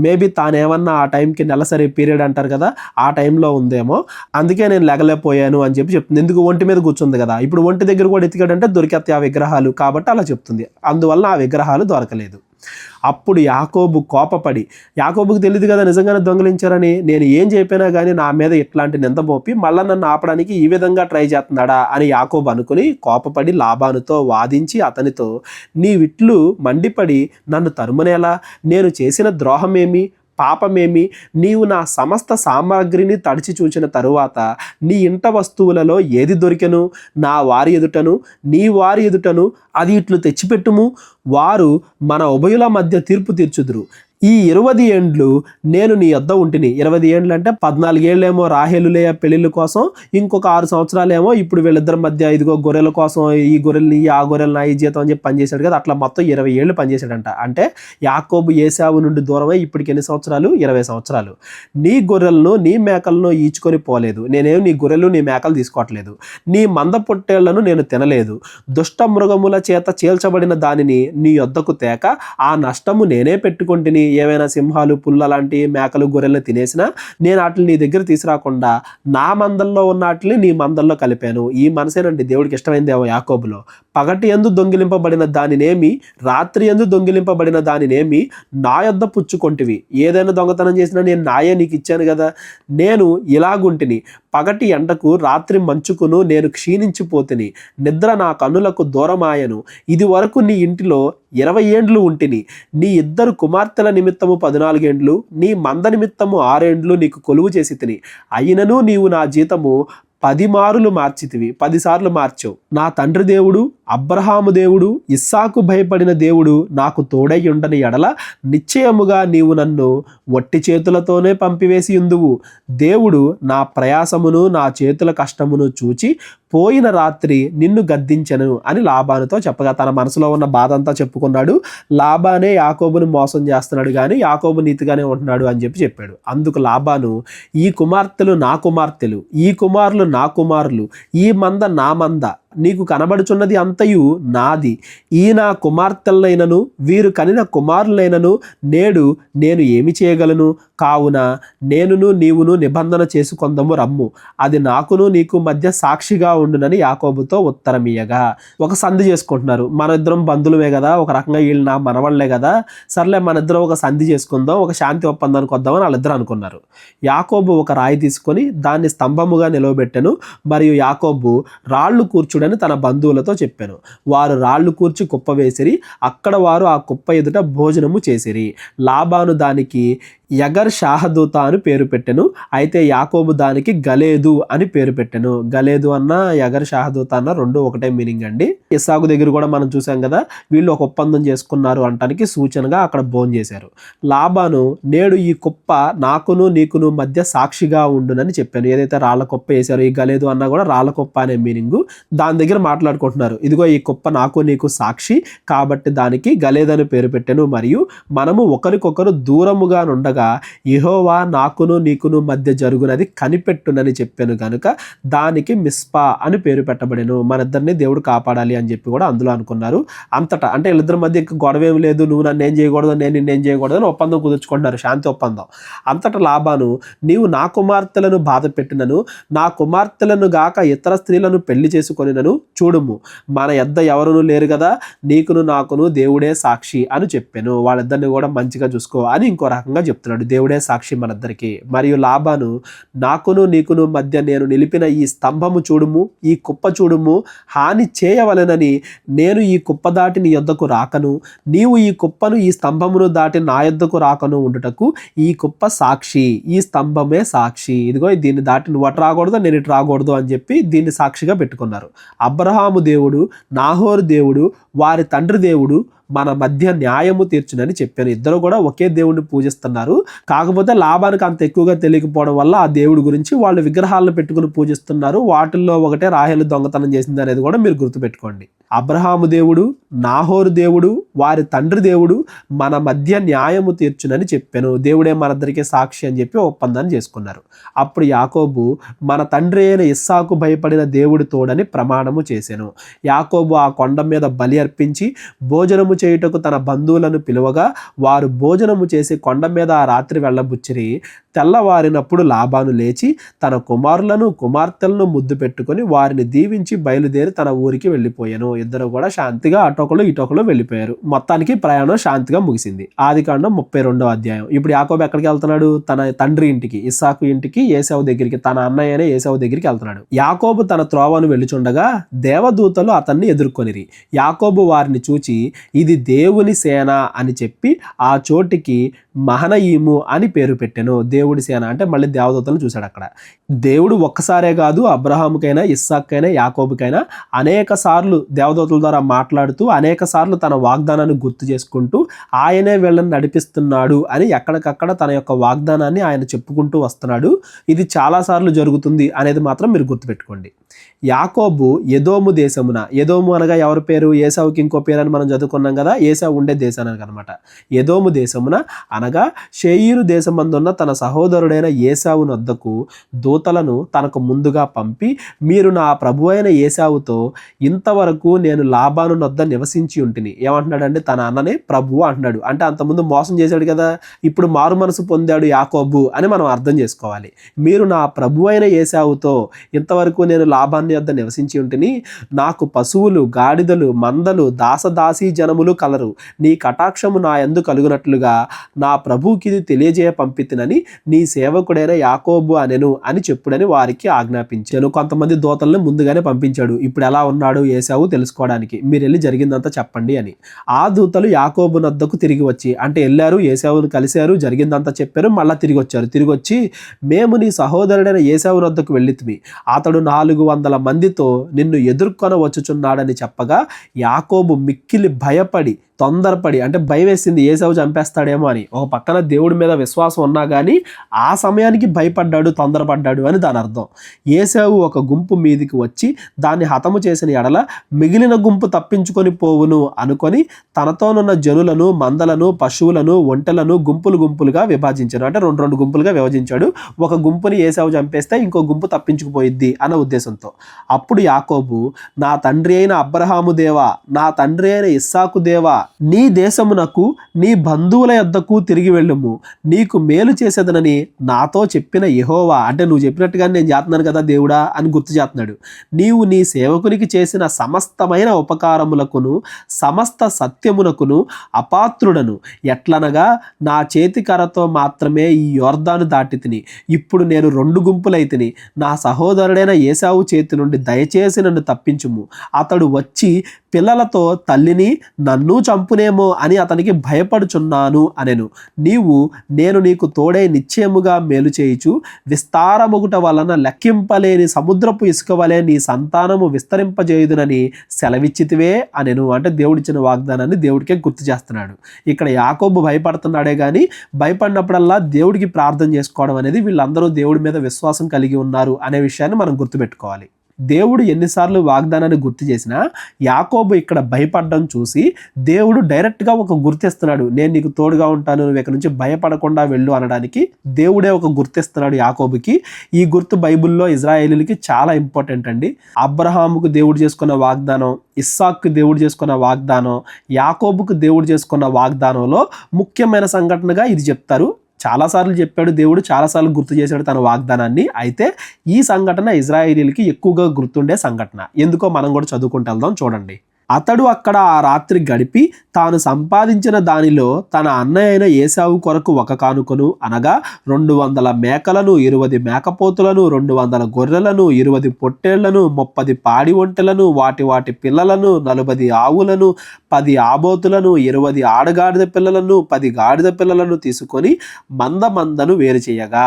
మేబీ తానేమన్నా ఆ టైంకి నెలసరి పీరియడ్ అంటారు కదా, ఆ టైంలో ఉందేమో, అందుకే నేను లేగలేకపోయాను అని చెప్తుంది. ఎందుకు? ఒంటి మీద కూర్చుంది కదా, ఇప్పుడు ఒంటి దగ్గర కూడా ఎతికాడంటే దొరికేస్తాయి ఆ విగ్రహాలు, కాబట్టి అలా చెప్తుంది. అందువల్ల ఆ విగ్రహాలు దొరకలేదు. అప్పుడు యాకోబు కోపపడి, యాకోబుకు తెలియదు కదా నిజంగానే దొంగిలించారని, నేను ఏం చెప్పినా కానీ నా మీద ఇట్లాంటి నింద మోపి మళ్ళీ నన్ను ఆపడానికి ఈ విధంగా ట్రై చేస్తున్నాడా అని యాకోబు అనుకుని కోపపడి లాబానుతో వాదించి అతనితో, నీవిట్లు మండిపడి నన్ను తరుమునేలా? నేను చేసిన ద్రోహమేమి పాపమేమి? నీవు నా సమస్త సామాగ్రిని తడిచి చూచిన తరువాత నీ ఇంట వస్తువులలో ఏది దొరికెను? నా వారి ఎదుటను నీ వారి ఎదుటను అది ఇట్లు తెచ్చిపెట్టుము, వారు మన ఉభయుల మధ్య తీర్పు తీర్చుదురు. ఈ 20 ఏండ్లు నేను నీ యొద్ద ఉంటిని. 20 ఏండ్లు అంటే 14 ఏళ్ళేమో రాహేలు లేయా పెళ్ళిళ్ళ కోసం, ఇంకొక 6 సంవత్సరాలేమో ఇప్పుడు వీళ్ళిద్దరి మధ్య ఇదిగో గొర్రెల కోసం, ఈ గొర్రెల్ని ఆ గొర్రెలను ఈ జీతం అని చెప్పి పనిచేశాడు కదా, అట్లా మొత్తం 20 ఏళ్ళు పనిచేశాడంట. అంటే యాకోబు ఏశావు నుండి దూరమై ఇప్పటికి ఎన్ని సంవత్సరాలు? 20 సంవత్సరాలు. నీ గొర్రెలను నీ మేకలను ఈచుకొని పోలేదు, నేనేం నీ గొర్రెలు నీ మేకలు తీసుకోవట్లేదు, నీ మంద పొట్టేళ్లను నేను తినలేదు, దుష్ట మృగముల చేత చీల్చబడిన దానిని నీ యొద్దకు తేక ఆ నష్టము నేనే పెట్టుకుంటుని. ఏవైనా సింహాలు పుల్ల లాంటి మేకలు గొర్రెలను తినేసినా నేను వాటిని నీ దగ్గర తీసుకురాకుండా నా మందల్లో ఉన్న వాటిని నీ మందల్లో కలిపాను. ఈ మనసేనండి దేవుడికి ఇష్టమైందేమో యాకోబులో. పగటి యందు దొంగిలింపబడిన దానినేమి, రాత్రి యందు దొంగిలింపబడిన దానినేమి నా యొద్ద పుచ్చుకొంటివి. ఏదైనా దొంగతనం చేసినా నేను నాయే నీకు ఇచ్చాను కదా. నేను ఇలాగుంటిని, పగటి ఎండకు రాత్రి మంచుకును నేను క్షీణించిపోతిని, నిద్ర నా కన్నులకు దూరమాయను. ఇది వరకు నీ ఇంటిలో 20 ఏండ్లు ఉంటిని. నీ 2 కుమార్తెల నిమిత్తము 14 ఏండ్లు, నీ మంద నిమిత్తము 6 ఏండ్లు నీకు కొలువు చేసి తిని. అయినను నీవు నా జీతము 10 మారులు మార్చితివి, 10 సార్లు మార్చావు. నా తండ్రి దేవుడు అబ్రహాము దేవుడు ఇస్సాకు భయపడిన దేవుడు నాకు తోడై ఉండని ఎడల నిశ్చయముగా నీవు నన్ను వట్టి చేతులతోనే పంపివేసి ఉందువు. దేవుడు నా ప్రయాసమును నా చేతుల కష్టమును చూచి పోయిన రాత్రి నిన్ను గద్దించను అని లాబానుతో చెప్పగా తన మనసులో ఉన్న బాధ అంతా చెప్పుకున్నాడు. లాబానే యాకోబును మోసం చేస్తున్నాడు కానీ యాకోబు నీతిగానే ఉంటున్నాడు అని చెప్పాడు. అందుకు లాబాను, ఈ కుమార్తెలు నా కుమార్తెలు, ఈ కుమారులు నా కుమారులు, ఈ మంద నా మంద, నీకు కనబడుచున్నది అంతయు నాది. ఈ నా కుమార్తెలనైనను వీరు కనిన కుమారులైనను నేడు నేను ఏమి చేయగలను? కావున నేనును నీవును నిబంధన చేసుకొందము రమ్ము, అది నాకును నీకు మధ్య సాక్షిగా ఉండునని యాకోబుతో ఉత్తరమియ్యగా. ఒక సంధి చేసుకుంటున్నారు, మన ఇద్దరం బంధువులమే కదా, ఒక రకంగా వీళ్ళు నా మనవాళ్లే కదా, సర్లే మన ఇద్దరం ఒక సంధి చేసుకుందాం, ఒక శాంతి ఒప్పందానికి వద్దామని వాళ్ళిద్దరు అనుకున్నారు. యాకోబు ఒక రాయి తీసుకొని దాన్ని స్తంభముగా నిలవబెట్టెను, మరియు యాకోబు రాళ్ళు కూర్చుడని తన బంధువులతో చెప్పాను. వారు రాళ్ళు కూర్చి కుప్ప వేసిరి, అక్కడ వారు ఆ కుప్ప ఎదుట భోజనము చేసిరి. లాబాను దానికి యగర్ షాహదూత అని పేరు పెట్టెను, అయితే యాకోబు దానికి గలేదు అని పేరు పెట్టెను. గలేదు అన్న యగర్ షాహదూత అన్న రెండు ఒకటే మీనింగ్ అండి. ఇస్సాకు దగ్గర కూడా మనం చూసాం కదా, వీళ్ళు ఒక ఒప్పందం చేసుకున్నారు అంటానికి సూచనగా అక్కడ భోజనం చేశారు. లాబాను నేడు ఈ కుప్ప నాకును నీకును మధ్య సాక్షిగా ఉండునని చెప్పాను. ఏదైతే రాళ్ళ కుప్ప వేశారో ఈ గలేదు అన్నా కూడా రాళ్ళ కుప్ప అనే మీనింగ్. దాని దగ్గర మాట్లాడుకుంటున్నారు, ఇదిగో ఈ కుప్ప నాకు నీకు సాక్షి కాబట్టి దానికి గలేదని పేరు పెట్టెను, మరియు మనము ఒకరికొకరు దూరముగా నుండగా యెహోవా నాకును నీకును మధ్య జరుగునది కనిపెట్టునని చెప్పాను గనుక దానికి మిస్పా అని పేరు పెట్టబడెను. మన ఇద్దరిని దేవుడు కాపాడాలి అని చెప్పి కూడా అందులో అనుకున్నారు. అంతటా అంటే వీళ్ళిద్దరి మధ్య గొడవ ఏమి లేదు, నువ్వు నన్ను ఏం చేయకూడదు నేను నిన్నేం చేయకూడదు అని ఒప్పందం కుదుర్చుకుంటున్నారు, శాంతి ఒప్పందం. అంతటా లాబాను, నీవు నా కుమార్తెలను బాధ పెట్టినను నా కుమార్తెలను గాక ఇతర స్త్రీలను పెళ్లి చేసుకొనినను చూడుము, మన యొద్ద ఎవరునూ లేరు కదా, నీకును నాకును దేవుడే సాక్షి అని చెప్పాను. వాళ్ళిద్దరిని కూడా మంచిగా చూసుకో అని ఇంకో రకంగా చెప్తున్నాడు. దేవుడే సాక్షి మనిద్దరికి. మరియు లాబాను, నాకును నీకును మధ్య నేను నిలిపిన ఈ స్తంభము చూడుము, ఈ కుప్ప చూడుము, హాని చేయవలెనని నేను ఈ కుప్ప దాటి నీ యొద్దకు రాకను, నీవు ఈ కుప్పను ఈ స్తంభమును దాటి నా యొద్దకు రాకను ఉండుటకు ఈ కుప్ప సాక్షి, ఈ స్తంభమే సాక్షి. ఇదిగో దీన్ని దాటి నువ్వు అటు రాకూడదు నేను ఇటు రాకూడదు అని చెప్పి దీన్ని సాక్షిగా పెట్టుకున్నారు. అబ్రహాము దేవుడు, నాహోరు దేవుడు, వారి తండ్రి దేవుడు మన మధ్య న్యాయము తీర్చునని చెప్పాను. ఇద్దరు కూడా ఒకే దేవుడిని పూజిస్తున్నారు. కాకపోతే లాబానికి అంత ఎక్కువగా తెలియకపోవడం వల్ల ఆ దేవుడి గురించి వాళ్ళు విగ్రహాలను పెట్టుకుని పూజిస్తున్నారు. వాటిల్లో ఒకటే రాహేలు దొంగతనం చేసింది అనేది కూడా మీరు గుర్తుపెట్టుకోండి. అబ్రహాము దేవుడు, నాహోరు దేవుడు, వారి తండ్రి దేవుడు మన మధ్య న్యాయము తీర్చునని చెప్పాను. దేవుడే మనందరికీ సాక్షి అని చెప్పి ఒప్పందాన్ని చేసుకున్నారు. అప్పుడు యాకోబు మన తండ్రి అయిన ఇస్సాకు భయపడిన దేవుడి తోడని ప్రమాణము చేశాను. యాకోబు ఆ కొండ మీద బలి అర్పించి భోజనము చేయుటకు తన బంధువులను పిలువగా వారు భోజనము చేసి కొండ మీద ఆ రాత్రి వెళ్ళబుచ్చిరి. తెల్లవారినప్పుడు లాబాను లేచి తన కుమారులను కుమార్తెలను ముద్దు పెట్టుకొని వారిని దీవించి బయలుదేరి తన ఊరికి వెళ్ళిపోయాను. ఇద్దరు కూడా శాంతిగా అటొకలు ఇటొకలు వెళ్ళిపోయారు. మొత్తానికి ప్రయాణం శాంతిగా ముగిసింది. ఆదికాండం 32వ అధ్యాయం. ఇప్పుడు యాకోబు ఎక్కడికి వెళ్తున్నాడు? తన తండ్రి ఇంటికి, ఇస్సాకు ఇంటికి, ఏశావు దగ్గరికి, తన అన్నయ్యనే ఏశావు దగ్గరికి వెళ్తున్నాడు. యాకోబు తన త్రోవను వెళ్ళుచుండగా దేవదూతలు అతన్ని ఎదుర్కొనిరి. యాకోబు వారిని చూచి ఇది దేవుని సేన అని చెప్పి ఆ చోటికి మహనయీము అని పేరు పెట్టెను. దేవుడి సేన అంటే మళ్ళీ దేవదూతలను చూశాడు అక్కడ. దేవుడు ఒక్కసారే కాదు అబ్రహాముకైనా ఇస్సాక్కైనా యాకోబుకైనా అనేక సార్లు దేవదూతల ద్వారా మాట్లాడుతూ అనేక సార్లు తన వాగ్దానాన్ని గుర్తు చేసుకుంటూ ఆయనే వీళ్ళని నడిపిస్తున్నాడు అని ఎక్కడికక్కడ తన యొక్క వాగ్దానాన్ని ఆయన చెప్పుకుంటూ వస్తున్నాడు. ఇది చాలాసార్లు జరుగుతుంది అనేది మాత్రం మీరు గుర్తుపెట్టుకోండి. యాకోబు ఎదోము దేశమున, ఎదోము అనగా ఎవరి పేరు? ఏశావుకి ఇంకో పేరు అని మనం చదువుకున్నాం కదా, ఏశావు ఉండే దేశానికి అనమాట. ఎదోము దేశమున అనగా షేయీరు దేశమందున్న తన సహోదరుడైన ఏశావు నొద్దకు దూతలను తనకు ముందుగా పంపి, మీరు నా ప్రభు అయిన ఏశావుతో ఇంతవరకు నేను లాబాను నొద్ద నివసించి ఉంటిని. ఏమంటున్నాడంటే తన అన్ననే ప్రభు అంటున్నాడు. అంటే అంతకుముందు మోసం చేశాడు కదా, ఇప్పుడు మారు మనసు పొందాడు యాకోబు అని మనం అర్థం చేసుకోవాలి. మీరు నా ప్రభు అయిన ఏశావుతో ఇంతవరకు నేను లాబాను యొద్ద నివసించి ఉంటిని, నాకు పశువులు, గాడిదలు, మందలు, దాసదాసీ జనములు కలరు. నీ కటాక్షము నా యందు కలుగునట్లుగా నా ప్రభువుకి ఇది తెలియజేయ పంపితినని నీ సేవకుడైన యాకోబు అనెను అని చెప్పుడని వారికి ఆజ్ఞాపించాను. కొంతమంది దూతలను ముందుగానే పంపించాడు, ఇప్పుడు ఎలా ఉన్నాడు ఏశావు తెలుసుకోవడానికి, మీరు వెళ్ళి జరిగిందంతా చెప్పండి అని. ఆ దూతలు యాకోబు నొద్దకు తిరిగి వచ్చి, అంటే వెళ్ళారు, ఏశావును కలిశారు, జరిగిందంతా చెప్పారు, మళ్ళీ తిరిగి వచ్చారు. తిరిగి వచ్చి మేము నీ సహోదరుడైన ఏశావు నొద్దకు వెళ్ళితిమి, అతడు 400 మందితో నిన్ను ఎదుర్కొన వచ్చుచున్నాడని చెప్పగా యాకోబు మిక్కిలి భయపడి తొందరపడి, అంటే భయం వేసింది ఏశావు చంపేస్తాడేమో అని. ఒక పక్కన దేవుడి మీద విశ్వాసం ఉన్నా కానీ ఆ సమయానికి భయపడ్డాడు, తొందరపడ్డాడు అని దాని అర్థం. ఏశావు ఒక గుంపు మీదికి వచ్చి దాన్ని హతము చేసిన ఎడల మిగిలిన గుంపు తప్పించుకొని పోవును అనుకొని తనతోనున్న జనులను, మందలను, పశువులను, ఒంటెలను గుంపులు గుంపులుగా విభజించాడు. అంటే 2 గుంపులుగా విభజించాడు. ఒక గుంపుని ఏశావు చంపేస్తే ఇంకో గుంపు తప్పించుకుపోయిద్ది అన్న ఉద్దేశంతో. అప్పుడు యాకోబు, నా తండ్రి అయిన అబ్రహాము దేవా, నా తండ్రి అయిన ఇస్సాకు దేవా, నీ దేశమునకు నీ బంధువుల యొద్దకు తిరిగి వెళ్ళుము, నీకు మేలు చేసేదనని నాతో చెప్పిన యెహోవా, అంటే నువ్వు చెప్పినట్టుగా నేను చేస్తున్నాను కదా దేవుడా అని గుర్తు చేస్తున్నాడు. నీవు నీ సేవకునికి చేసిన సమస్తమైన ఉపకారములకును సమస్త సత్యమునకును అపాత్రుడను. ఎట్లనగా నా చేతి కర్రతో మాత్రమే ఈ యొర్దాను దాటి తిని, ఇప్పుడు నేను 2 గుంపులైతిని. నా సహోదరుడైన ఏశావు చేతి నుండి దయచేసి నన్ను తప్పించుము. అతడు వచ్చి పిల్లలతో తల్లిని నన్ను చంపునేమో అని అతనికి భయపడుచున్నాను అనెను. నేను నీకు తోడై నిశ్చయముగా మేలు చేయుచు విస్తారముగుట వలన లెక్కింపలేని సముద్రపు ఇసుక వలె నీ సంతానము విస్తరింపజేయుదునని సెలవిచ్చితివే అనెను. అంటే దేవుడిచ్చిన వాగ్దానాన్ని దేవుడికే గుర్తు చేస్తున్నాడు. ఇక్కడ యాకోబు భయపడుతున్నాడే కానీ భయపడినప్పుడల్లా దేవుడికి ప్రార్థన చేసుకోవడం అనేది వీళ్ళందరూ దేవుడి మీద విశ్వాసం కలిగి ఉన్నారు అనే విషయాన్ని మనం గుర్తుపెట్టుకోవాలి. దేవుడు ఎన్నిసార్లు వాగ్దానాన్ని గుర్తు చేసినా యాకోబు ఇక్కడ భయపడడం చూసి దేవుడు డైరెక్ట్గా ఒక గుర్తిస్తున్నాడు. నేను నీకు తోడుగా ఉంటాను, నువ్వు ఇక్కడ నుంచి భయపడకుండా వెళ్ళు అనడానికి దేవుడే ఒక గుర్తిస్తున్నాడు యాకోబుకి. ఈ గుర్తు బైబిల్లో ఇజ్రాయేలీలకి చాలా ఇంపార్టెంట్ అండి. అబ్రహాముకు దేవుడు చేసుకున్న వాగ్దానం, ఇస్సాక్కు దేవుడు చేసుకున్న వాగ్దానం, యాకోబుకు దేవుడు చేసుకున్న వాగ్దానంలో ముఖ్యమైన సంఘటనగా ఇది చెప్తారు. చాలాసార్లు చెప్పాడు దేవుడు, చాలాసార్లు గుర్తు చేశాడు తన వాగ్దానాన్ని. అయితే ఈ సంఘటన ఇజ్రాయేలీలకి ఎక్కువగా గుర్తుండే సంఘటన. ఎందుకో మనం కూడా చదువుకుంటూ వెళ్దాం. చూడండి. అతడు అక్కడ ఆ రాత్రి గడిపి తాను సంపాదించిన దానిలో తన అన్నయ్య అయిన ఏశావు కొరకు ఒక కానుకను, అనగా 200 మేకలను, 20 మేకపోతులను, 200 గొర్రెలను, 20 పొట్టేళ్లను, 30 పాడి ఒంటెలను, వాటి పిల్లలను, 40 ఆవులను, 10 ఆబోతులను, 20 ఆడగాడిద పిల్లలను, 10 గాడిద పిల్లలను తీసుకొని మందను వేరు చేయగా,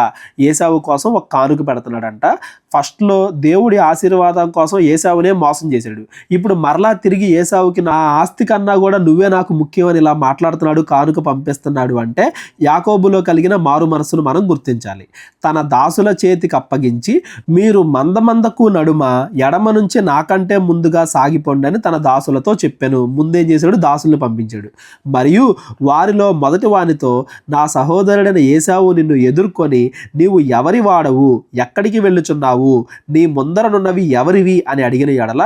ఏశావు కోసం ఒక కానుక పెడుతున్నాడంట. ఫస్ట్లో దేవుడి ఆశీర్వాదం కోసం ఏశావునే మోసం చేశాడు. ఇప్పుడు మరలా తిరిగి ఏశావుకి నా ఆస్తి కన్నా కూడా నువ్వే నాకు ముఖ్యమని ఇలా మాట్లాడుతున్నాడు, కానుక పంపిస్తున్నాడు అంటే యాకోబులో కలిగిన మారు మనసును మనం గుర్తించాలి. తన దాసుల చేతికి అప్పగించి, మీరు మందకు నడుమ ఎడమ నుంచి నాకంటే ముందుగా సాగిపోండి అని తన దాసులతో చెప్పాను. ముందేం చేశాడు? దాసుల్ని పంపించాడు. మరియు వారిలో మొదటి వానితో, నా సహోదరుడైన ఏశావు నిన్ను ఎదుర్కొని, నీవు ఎవరి వాడవు, ఎక్కడికి వెళ్ళుచున్నావు, నీ ముందరనున్నవి ఎవరివి అని అడిగిన ఎడల,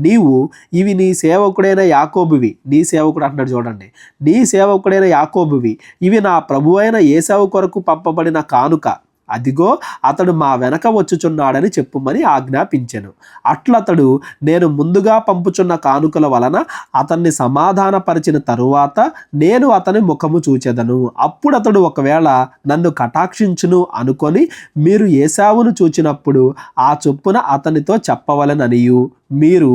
నీవు ఇవి నీ సేవకుడైన యాకోబువి, నీ సేవకుడు అంటున్నాడు చూడండి, నీ సేవకుడైన యాకోబువి, ఇవి నా ప్రభువైన ఏశావు కొరకు పంపబడిన కానుక, అదిగో అతడు మా వెనక వచ్చుచున్నాడని చెప్పుమని ఆజ్ఞాపించెను. అట్లతడు నేను ముందుగా పంపుచున్న కానుకల వలన అతన్ని సమాధానపరిచిన తరువాత నేను అతని ముఖము చూచెదను. అప్పుడు అతడు ఒకవేళ నన్ను కటాక్షించును అనుకొని, మీరు ఏశావును చూచినప్పుడు ఆ చొప్పున అతనితో చెప్పవలెననియు, మీరు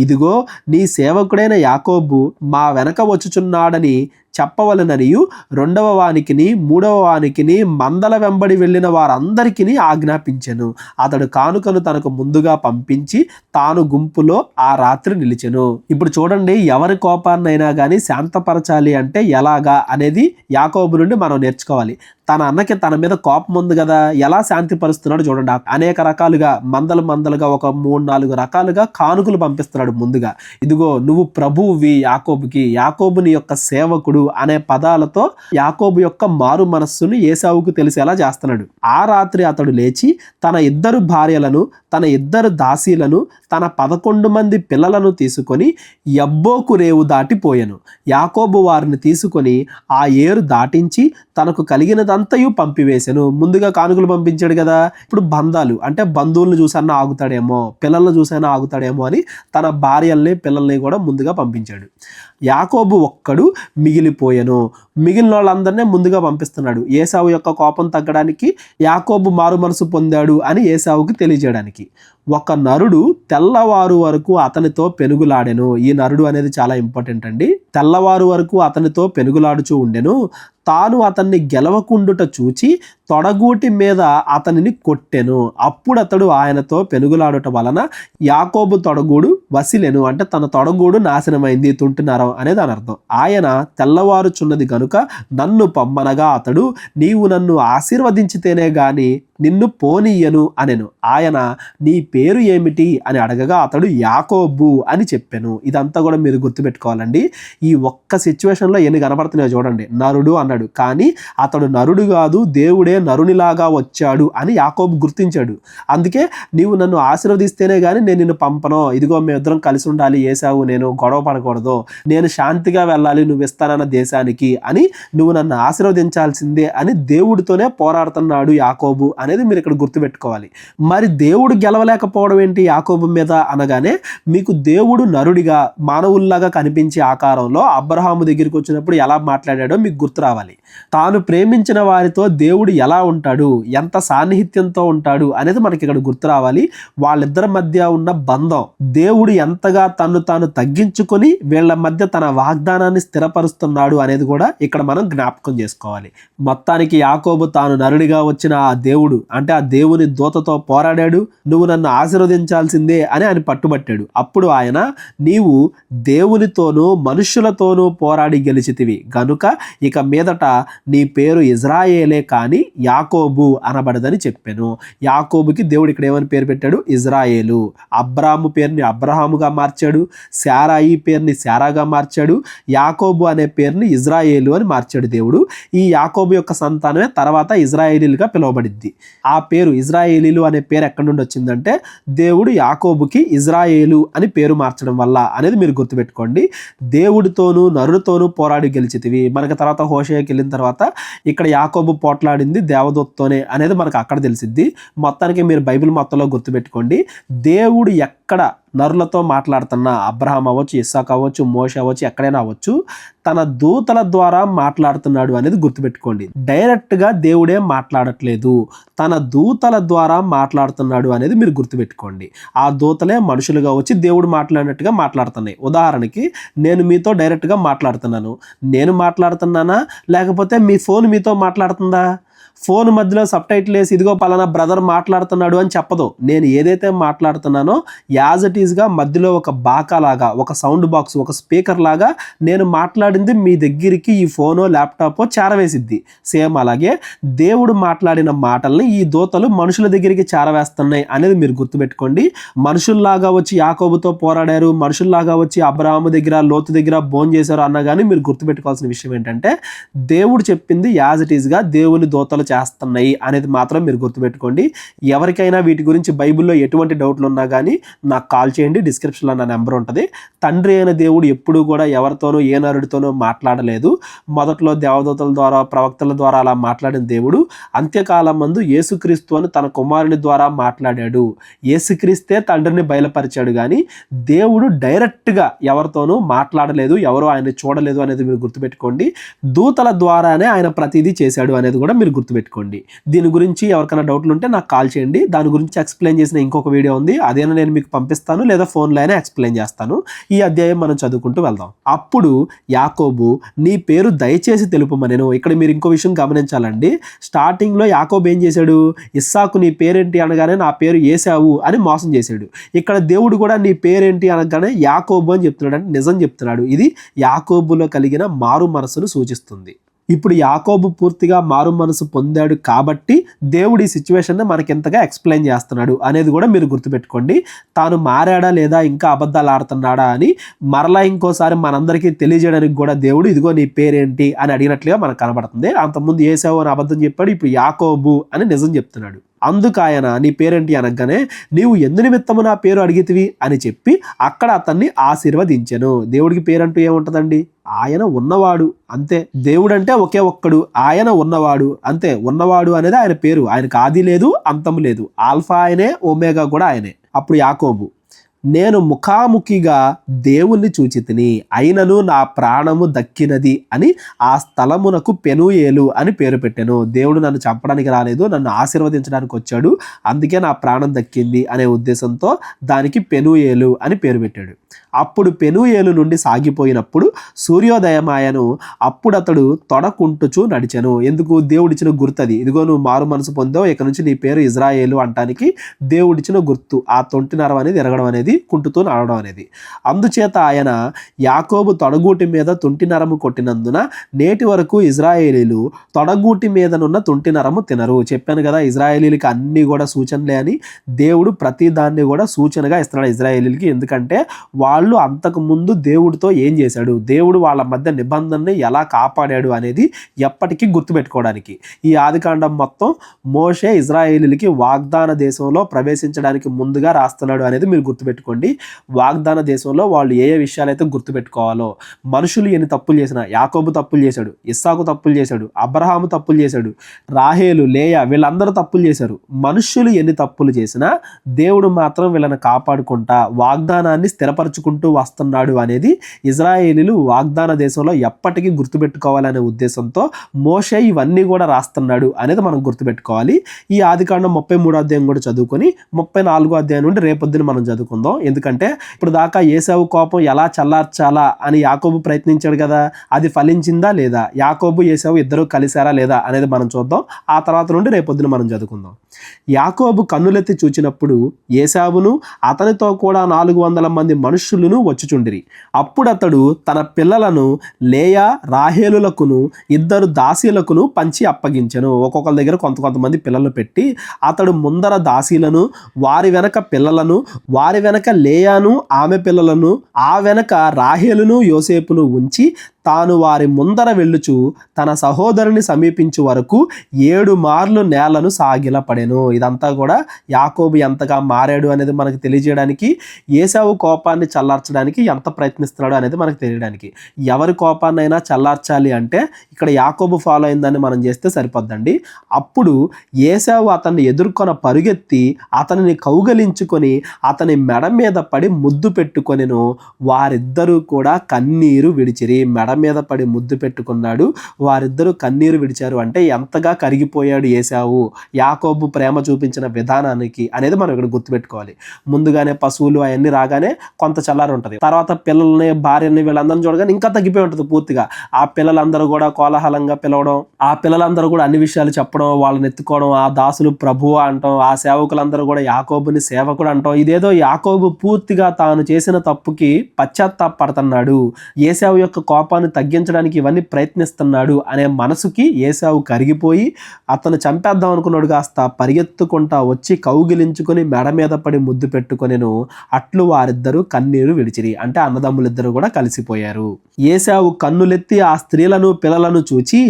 ఇదిగో నీ సేవకుడైన యాకోబు మా వెనక వచ్చుచున్నాడని చెప్పవలననియు 2వ వానికిని 3వ వానికిని మందల వెంబడి వెళ్ళిన వారందరికీ ఆజ్ఞాపించెను. అతడు కానుకను తనకు ముందుగా పంపించి తాను గుంపులో ఆ రాత్రి నిలిచెను. ఇప్పుడు చూడండి, ఎవరి కోపాన్నైనా కానీ శాంతపరచాలి అంటే ఎలాగా అనేది యాకోబు నుండి మనం నేర్చుకోవాలి. తన అన్నకి తన మీద కోపం ఉంది కదా, ఎలా శాంతిపరుస్తున్నాడు చూడండి. అనేక రకాలుగా మందలుగా ఒక 3-4 రకాలుగా కానుకలు పంపిస్తున్నాడు. ముందుగా ఇదిగో నువ్వు ప్రభువువి యాకోబుకి, యాకోబుని యొక్క సేవకుడు అనే పదాలతో యాకోబు యొక్క మారు మనస్సును ఏశావుకు తెలిసేలా చేస్తున్నాడు. ఆ రాత్రి అతడు లేచి తన 2 భార్యలను, తన 2 దాసీలను, తన 11 మంది పిల్లలను తీసుకొని యబ్బోకు రేవు దాటిపోయాను. యాకోబు వారిని తీసుకొని ఆ ఏరు దాటించి తనకు కలిగినదంతయు పంపివేశాను. ముందుగా కానుకలు పంపించాడు కదా, ఇప్పుడు బంధాలు అంటే బంధువులను చూసన్నా ఆగుతాడేమో, పిల్లలను చూసైనా ఆగుతాడేమో అని తన భార్యల్ని పిల్లల్ని కూడా ముందుగా పంపించాడు. యాకోబు ఒక్కడు మిగిలిపోయాను. మిగిలిన వాళ్ళందరినీ ముందుగా పంపిస్తున్నాడు. ఏశావు యొక్క కోపం తగ్గడానికి, యాకోబు మారు మనసు పొందాడు అని ఏశావుకి తెలియజేయడానికి. ఒక నరుడు తెల్లవారు వరకు అతనితో పెనుగులాడెను. ఈ నరుడు అనేది చాలా ఇంపార్టెంట్ అండి. తెల్లవారు వరకు అతనితో పెనుగులాడుచూ ఉండెను. తాను అతన్ని గెలవకుండుట చూచి తొడగూటి మీద అతనిని కొట్టెను. అప్పుడు అతడు ఆయనతో పెనుగులాడుట వలన యాకోబు తొడగూడు వసిలెను. అంటే తన తొడగూడు నాశనమైంది, తుంటునరం అనేది దాని అర్థం. ఆయన తెల్లవారుచున్నది గనుక నన్ను పొమ్మనగా అతడు, నీవు నన్ను ఆశీర్వదించితేనే గాని నిన్ను పోనీయను అనెను. ఆయన, నీ పేరు ఏమిటి అని అడగగా అతడు యాకోబు అని చెప్పాను. ఇదంతా కూడా మీరు గుర్తుపెట్టుకోవాలండి. ఈ ఒక్క సిచ్యువేషన్లో ఎన్ని కనపడుతున్నాయో చూడండి. నరుడు అన్నాడు, కానీ అతడు నరుడు కాదు, దేవుడే నరునిలాగా వచ్చాడు అని యాకోబు గుర్తించాడు. అందుకే నీవు నన్ను ఆశీర్వదిస్తేనే కానీ నేను నిన్ను పంపను, ఇదిగో మేమిద్దరం కలిసి ఉండాలి, ఏసావు నేను గొడవ పడకూడదు, నేను శాంతిగా వెళ్ళాలి నువ్వు ఇస్తానన్న దేశానికి అని నువ్వు నన్ను ఆశీర్వదించాల్సిందే అని దేవుడితోనే పోరాడుతున్నాడు యాకోబు అనేది మీరు ఇక్కడ గుర్తుపెట్టుకోవాలి. మరి దేవుడు గెలవలేకపోవడం ఏంటి యాకోబు మీద అనగానే, మీకు దేవుడు నరుడిగా మానవుల్లాగా కనిపించే ఆకారంలో అబ్రహాము దగ్గరికి వచ్చినప్పుడు ఎలా మాట్లాడాడో మీకు గుర్తు రావాలి. తాను ప్రేమించిన వారితో దేవుడు ఎలా ఉంటాడు, ఎంత సాన్నిహిత్యంతో ఉంటాడు అనేది మనకి ఇక్కడ గుర్తు రావాలి. వాళ్ళిద్దరి మధ్య ఉన్న బంధం, దేవుడు ఎంతగా తను తాను తగ్గించుకొని వీళ్ళ మధ్య తన వాగ్దానాన్ని స్థిరపరుస్తున్నాడు అనేది కూడా ఇక్కడ మనం జ్ఞాపకం చేసుకోవాలి. మొత్తానికి యాకోబు తాను నరుడిగా వచ్చిన ఆ దేవుడు అంటే ఆ దేవుని దూతతో పోరాడాడు. నువ్వు నన్ను ఆశీర్వదించాల్సిందే అని ఆయన పట్టుబట్టాడు. అప్పుడు ఆయన, నీవు దేవునితోనూ మనుష్యులతోనూ పోరాడి గెలిచితివి గనుక ఇక మీదట నీ పేరు ఇజ్రాయేలే కానీ యాకోబు అనబడదని చెప్పాను. యాకోబుకి దేవుడు ఇక్కడ ఏమని పేరు పెట్టాడు? ఇజ్రాయేలు. అబ్రాము పేరుని అబ్రహాముగా మార్చాడు, శారాయి పేరుని శారాగా మార్చాడు, యాకోబు అనే పేరుని ఇజ్రాయేలు అని మార్చాడు దేవుడు. ఈ యాకోబు యొక్క సంతానమే తర్వాత ఇజ్రాయేలీలుగా పిలువబడిద్ది. ఆ పేరు ఇజ్రాయేలీలు అనే పేరు ఎక్కడి నుండి వచ్చిందంటే దేవుడు యాకోబుకి ఇజ్రాయేలు అని పేరు మార్చడం వల్ల అనేది మీరు గుర్తుపెట్టుకోండి. దేవుడితోనూ నరుడితోనూ పోరాడి గెలిచితివి. మనకి తర్వాత హోషేయకి వెళ్ళిన తర్వాత ఇక్కడ యాకోబు పోట్లాడింది దేవదూతతోనే అనేది మనకు అక్కడ తెలిసిద్ది. మొత్తానికి మీరు బైబిల్ మొత్తంలో గుర్తుపెట్టుకోండి, దేవుడు ఎక్కడ నరులతో మాట్లాడుతున్నా, అబ్రహాం అవ్వచ్చు, ఇస్సాక్ అవ్వచ్చు, మోషే అవ్వచ్చు, ఎక్కడైనా అవ్వచ్చు, తన దూతల ద్వారా మాట్లాడుతున్నాడు అనేది గుర్తుపెట్టుకోండి. డైరెక్ట్గా దేవుడే మాట్లాడట్లేదు, తన దూతల ద్వారా మాట్లాడుతున్నాడు అనేది మీరు గుర్తుపెట్టుకోండి. ఆ దూతలే మనుషులుగా వచ్చి దేవుడు మాట్లాడినట్టుగా మాట్లాడుతున్నాయి. ఉదాహరణకి నేను మీతో డైరెక్ట్గా మాట్లాడుతున్నాను, నేను మాట్లాడుతున్నానా లేకపోతే మీ ఫోన్ మీతో మాట్లాడుతుందా? ఫోన్ మధ్యలో సబ్ టైటిల్ వేసి ఇదిగో పలానా బ్రదర్ మాట్లాడుతున్నాడు అని చెప్పదు. నేను ఏదైతే మాట్లాడుతున్నానో యాజ్ ఇట్ ఈస్గా మధ్యలో ఒక బాకాలాగా, ఒక సౌండ్ బాక్స్, ఒక స్పీకర్ లాగా నేను మాట్లాడింది మీ దగ్గరికి ఈ ఫోనో ల్యాప్టాపో చేరవేసిద్ది. సేమ్ అలాగే దేవుడు మాట్లాడిన మాటల్ని ఈ దూతలు మనుషుల దగ్గరికి చేరవేస్తున్నాయి అనేది మీరు గుర్తుపెట్టుకోండి. మనుషుల్లాగా వచ్చి యాకోబుతో పోరాడారు, మనుషుల్లాగా వచ్చి అబ్రహాము దగ్గర లోతు దగ్గర భోజనం చేశారు అన్న కానీ మీరు గుర్తుపెట్టుకోవాల్సిన విషయం ఏంటంటే, దేవుడు చెప్పింది యాజ్ ఇట్ ఈస్గా దేవుని దూతలు చేస్తున్నాయి అనేది మాత్రం మీరు గుర్తుపెట్టుకోండి. ఎవరికైనా వీటి గురించి బైబిల్లో ఎటువంటి డౌట్లు ఉన్నా కానీ నాకు కాల్ చేయండి, డిస్క్రిప్షన్లో నా నెంబర్ ఉంటుంది. తండ్రి అయిన దేవుడు ఎప్పుడూ కూడా ఎవరితోనూ ఏ నరుడితోనూ మాట్లాడలేదు. మొదట్లో దేవదూతల ద్వారా ప్రవక్తల ద్వారా అలా మాట్లాడిన దేవుడు అంత్యకాలం మందు యేసుక్రీస్తు అని తన కుమారుని ద్వారా మాట్లాడాడు. యేసుక్రీస్తే తండ్రిని బయలుపరిచాడు కానీ దేవుడు డైరెక్ట్గా ఎవరితోనూ మాట్లాడలేదు, ఎవరు ఆయన చూడలేదు అనేది మీరు గుర్తుపెట్టుకోండి. దూతల ద్వారానే ఆయన ప్రతిదీ చేశాడు అనేది కూడా మీరు గుర్తుపెట్టుకోండి. దీని గురించి ఎవరికైనా డౌట్లు ఉంటే నాకు కాల్ చేయండి. దాని గురించి ఎక్స్ప్లెయిన్ చేసిన ఇంకొక వీడియో ఉంది, అదేనా నేను మీకు పంపిస్తాను, లేదా ఫోన్లో అయినా ఎక్స్ప్లెయిన్ చేస్తాను. ఈ అధ్యాయం మనం చదువుకుంటూ వెళ్దాం. అప్పుడు యాకోబు, నీ పేరు దయచేసి తెలుపుమనెను. ఇక్కడ మీరు ఇంకో విషయం గమనించాలండి. స్టార్టింగ్లో యాకోబు ఏం చేశాడు? ఇస్సాకు నీ పేరేంటి అనగానే నా పేరు ఏసావు అని మోసం చేశాడు. ఇక్కడ దేవుడు కూడా నీ పేరేంటి అనగానే యాకోబు అని చెప్తున్నాడు, అంటే నిజం చెప్తున్నాడు. ఇది యాకోబులో కలిగిన మారు మనసును సూచిస్తుంది. ఇప్పుడు యాకోబు పూర్తిగా మారు మనసు పొందాడు కాబట్టి దేవుడు ఈ సిచ్యువేషన్ని మనకి ఎంతగా ఎక్స్ప్లెయిన్ చేస్తున్నాడు అనేది కూడా మీరు గుర్తుపెట్టుకోండి. తాను మారాడా లేదా ఇంకా అబద్ధాలు ఆడుతున్నాడా అని మరలా ఇంకోసారి మనందరికీ తెలియజేయడానికి కూడా దేవుడు ఇదిగో నీ పేరేంటి అని అడిగినట్లుగా మనకు కనబడుతుంది. అంతకుముందు ఏసావు అని అబద్ధం చెప్పాడు, ఇప్పుడు యాకోబు అని నిజం చెప్తున్నాడు. అందుకు ఆయన నీ పేరేంటి అనగానే, నీవు ఎందు నిమిత్తము నా పేరు అడిగితివి అని చెప్పి అక్కడ అతన్ని ఆశీర్వదించెను. దేవుడికి పేరంటూ ఏముంటుందండి? ఆయన ఉన్నవాడు అంతే. దేవుడు అంటే ఒకే ఒక్కడు, ఆయన ఉన్నవాడు అంతే. ఉన్నవాడు అనేది ఆయన పేరు. ఆయనకు ఆది లేదు, అంతం లేదు. ఆల్ఫా ఆయనే, ఒమేగా కూడా ఆయనే. అప్పుడు యాకోబు, నేను ముఖాముఖిగా దేవుణ్ణి చూచితిని, అయినను నా ప్రాణము దక్కినది అని ఆ స్థలమునకు పెనూయేలు అని పేరు పెట్టాను. దేవుడు నన్ను చంపడానికి రాలేదు, నన్ను ఆశీర్వదించడానికి వచ్చాడు, అందుకే నా ప్రాణం దక్కింది అనే ఉద్దేశంతో దానికి పెనూయేలు అని పేరు పెట్టాడు. అప్పుడు పెనూయేలు నుండి సాగిపోయినప్పుడు సూర్యోదయమాయను. అప్పుడు అతడు తొడకుంటుచూ నడిచెను. ఎందుకు? దేవుడిచ్చిన గుర్తది. ఇదిగో నువ్వు మారు మనసు పొందావు, ఇక నుంచి నీ పేరు ఇజ్రాయేలు అంటానికి దేవుడిచ్చిన గుర్తు. ఆ తొంటి నరం అనేది ఎరగడం అనేది, కుంటుతూ నడవడం అనేది. అందుచేత ఆయన యాకోబు తొడగూటి మీద తొంటి నరము కొట్టినందున నేటి వరకు ఇజ్రాయేలీలు తొడగూటి మీదనున్న తొంటి నరము తినరు. చెప్పాను కదా, ఇజ్రాయేలీలకి అన్నీ కూడా సూచనలే అని. దేవుడు ప్రతి దాన్ని కూడా సూచనగా ఇస్తున్నాడు ఇజ్రాయేలీలకి. ఎందుకంటే వాళ్ళు అంతకు ముందు దేవుడితో ఏం చేశాడు, దేవుడు వాళ్ళ మధ్య నిబంధనని ఎలా కాపాడాడు అనేది ఎప్పటికీ గుర్తుపెట్టుకోవడానికి ఈ ఆదికాండం మొత్తం మోషే ఇజ్రాయేలీలకి వాగ్దాన దేశంలో ప్రవేశించడానికి ముందుగా రాస్తున్నాడు అనేది మీరు గుర్తుపెట్టుకోండి. వాగ్దాన దేశంలో వాళ్ళు ఏ విషయాలైతే గుర్తుపెట్టుకోవాలో, మనుషులు ఎన్ని తప్పులు చేసినా, యాకోబు తప్పులు చేశాడు, ఇస్సాకు తప్పులు చేశాడు, అబ్రహాము తప్పులు చేశాడు, రాహేలు, లేయా వీళ్ళందరూ తప్పులు చేశారు. మనుషులు ఎన్ని తప్పులు చేసినా దేవుడు మాత్రం వీళ్ళని కాపాడుకుంటా వాగ్దానాన్ని స్థిరపరచుకుంటూ వస్తున్నాడు అనేది ఇజ్రాయేలీలు వాగ్దాన దేశంలో ఎప్పటికీ గుర్తుపెట్టుకోవాలనే ఉద్దేశంతో మోషే ఇవన్నీ కూడా రాస్తున్నాడు అనేది మనం గుర్తుపెట్టుకోవాలి. ఈ ఆదికాండం 33వ అధ్యాయం కూడా చదువుకొని 34వ అధ్యాయం నుండి రేపొద్దున మనం చదువుకుందాం. ఎందుకంటే ఇప్పుడు దాకా ఏశావు కోపం ఎలా చల్లార్చాలా అని యాకోబు ప్రయత్నించాడు కదా, అది ఫలించిందా లేదా, యాకోబు ఏశావు ఇద్దరు కలిశారా లేదా అనేది మనం చూద్దాం. ఆ తర్వాత నుండి రేపొద్దున మనం చదువుకుందాం. యాకోబు కన్నులెత్తి చూచినప్పుడు ఏశావును అతనితో కూడా 400 మంది మనుష్యులను వచ్చుచుండిరి. అప్పుడు అతడు తన పిల్లలను లేయా రాహేలులకును 2 దాసీలకును పంచి అప్పగించెను. ఒక్కొక్కరి దగ్గర కొంతమంది పిల్లలు పెట్టి అతడు ముందర దాసీలను, వారి వెనక పిల్లలను, వారి వెనక లేయాను ఆమె పిల్లలను, ఆ వెనక రాహేలును యోసేపును ఉంచి తాను వారి ముందర వెళ్ళుచు తన సహోదరుని సమీపించు వరకు 7 మార్లు నేలను సాగిలపడెను. ఇదంతా కూడా యాకోబు ఎంతగా మారాడు అనేది మనకు తెలియజేయడానికి, ఏశావు కోపాన్ని చల్లార్చడానికి ఎంత ప్రయత్నిస్తున్నాడు అనేది మనకు తెలియడానికి. ఎవరి కోపాన్నైనా చల్లార్చాలి అంటే ఇక్కడ యాకోబు ఫాలో అయిందని మనం చేస్తే సరిపోద్దండి. అప్పుడు ఏశావు అతన్ని ఎదుర్కొన పరుగెత్తి అతనిని కౌగలించుకొని అతని మెడ మీద పడి ముద్దు పెట్టుకొనెను. వారిద్దరూ కూడా కన్నీరు విడిచిరి. మెడ మీద పడి ముద్దు పెట్టుకున్నాడు, వారిద్దరూ కన్నీరు విడిచారు. అంటే ఎంతగా కరిగిపోయాడు ఏశావు యాకోబు ప్రేమ చూపించిన విధానానికి అనేది మనం ఇక్కడ గుర్తుపెట్టుకోవాలి. ముందుగానే పశువులు అవన్నీ రాగానే కొంత చల్లారి ఉంటుంది, తర్వాత పిల్లల్ని భార్యని వీళ్ళందరినీ చూడగానే ఇంకా తగ్గిపోయి ఉంటుంది పూర్తిగా. ఆ పిల్లలందరూ కూడా కోలాహలంగా పిలవడం, ఆ పిల్లలందరూ కూడా అన్ని విషయాలు చెప్పడం, వాళ్ళని ఎత్తుకోవడం, ఆ దాసులు ప్రభువు అంటాం, ఆ సేవకులందరూ కూడా యాకోబుని సేవకుడు అంటాం. ఇదేదో యాకోబు పూర్తిగా తాను చేసిన తప్పుకి పశ్చాత్తాపడుతున్నాడు, ఏశావు యొక్క కోపాన్ని తగ్గించడానికి ఇవన్నీ ప్రయత్నిస్తున్నాడు అనే మనసుకి ఏశావు కరిగిపోయి అతను చంపేద్దాం అనుకున్నాడు కాస్త పరిగెత్తుకుంటా వచ్చి కౌగిలించుకొని మెడ మీద పడి ముద్దు పెట్టుకొనెను. అట్లు వారిద్దరూ కన్నీరు విడిచిరి. అంటే అన్నదమ్ములిద్దరూ కూడా కలిసిపోయారు. ఏశావు కన్నులెత్తి ఆ స్త్రీలను పిల్లలను చూచి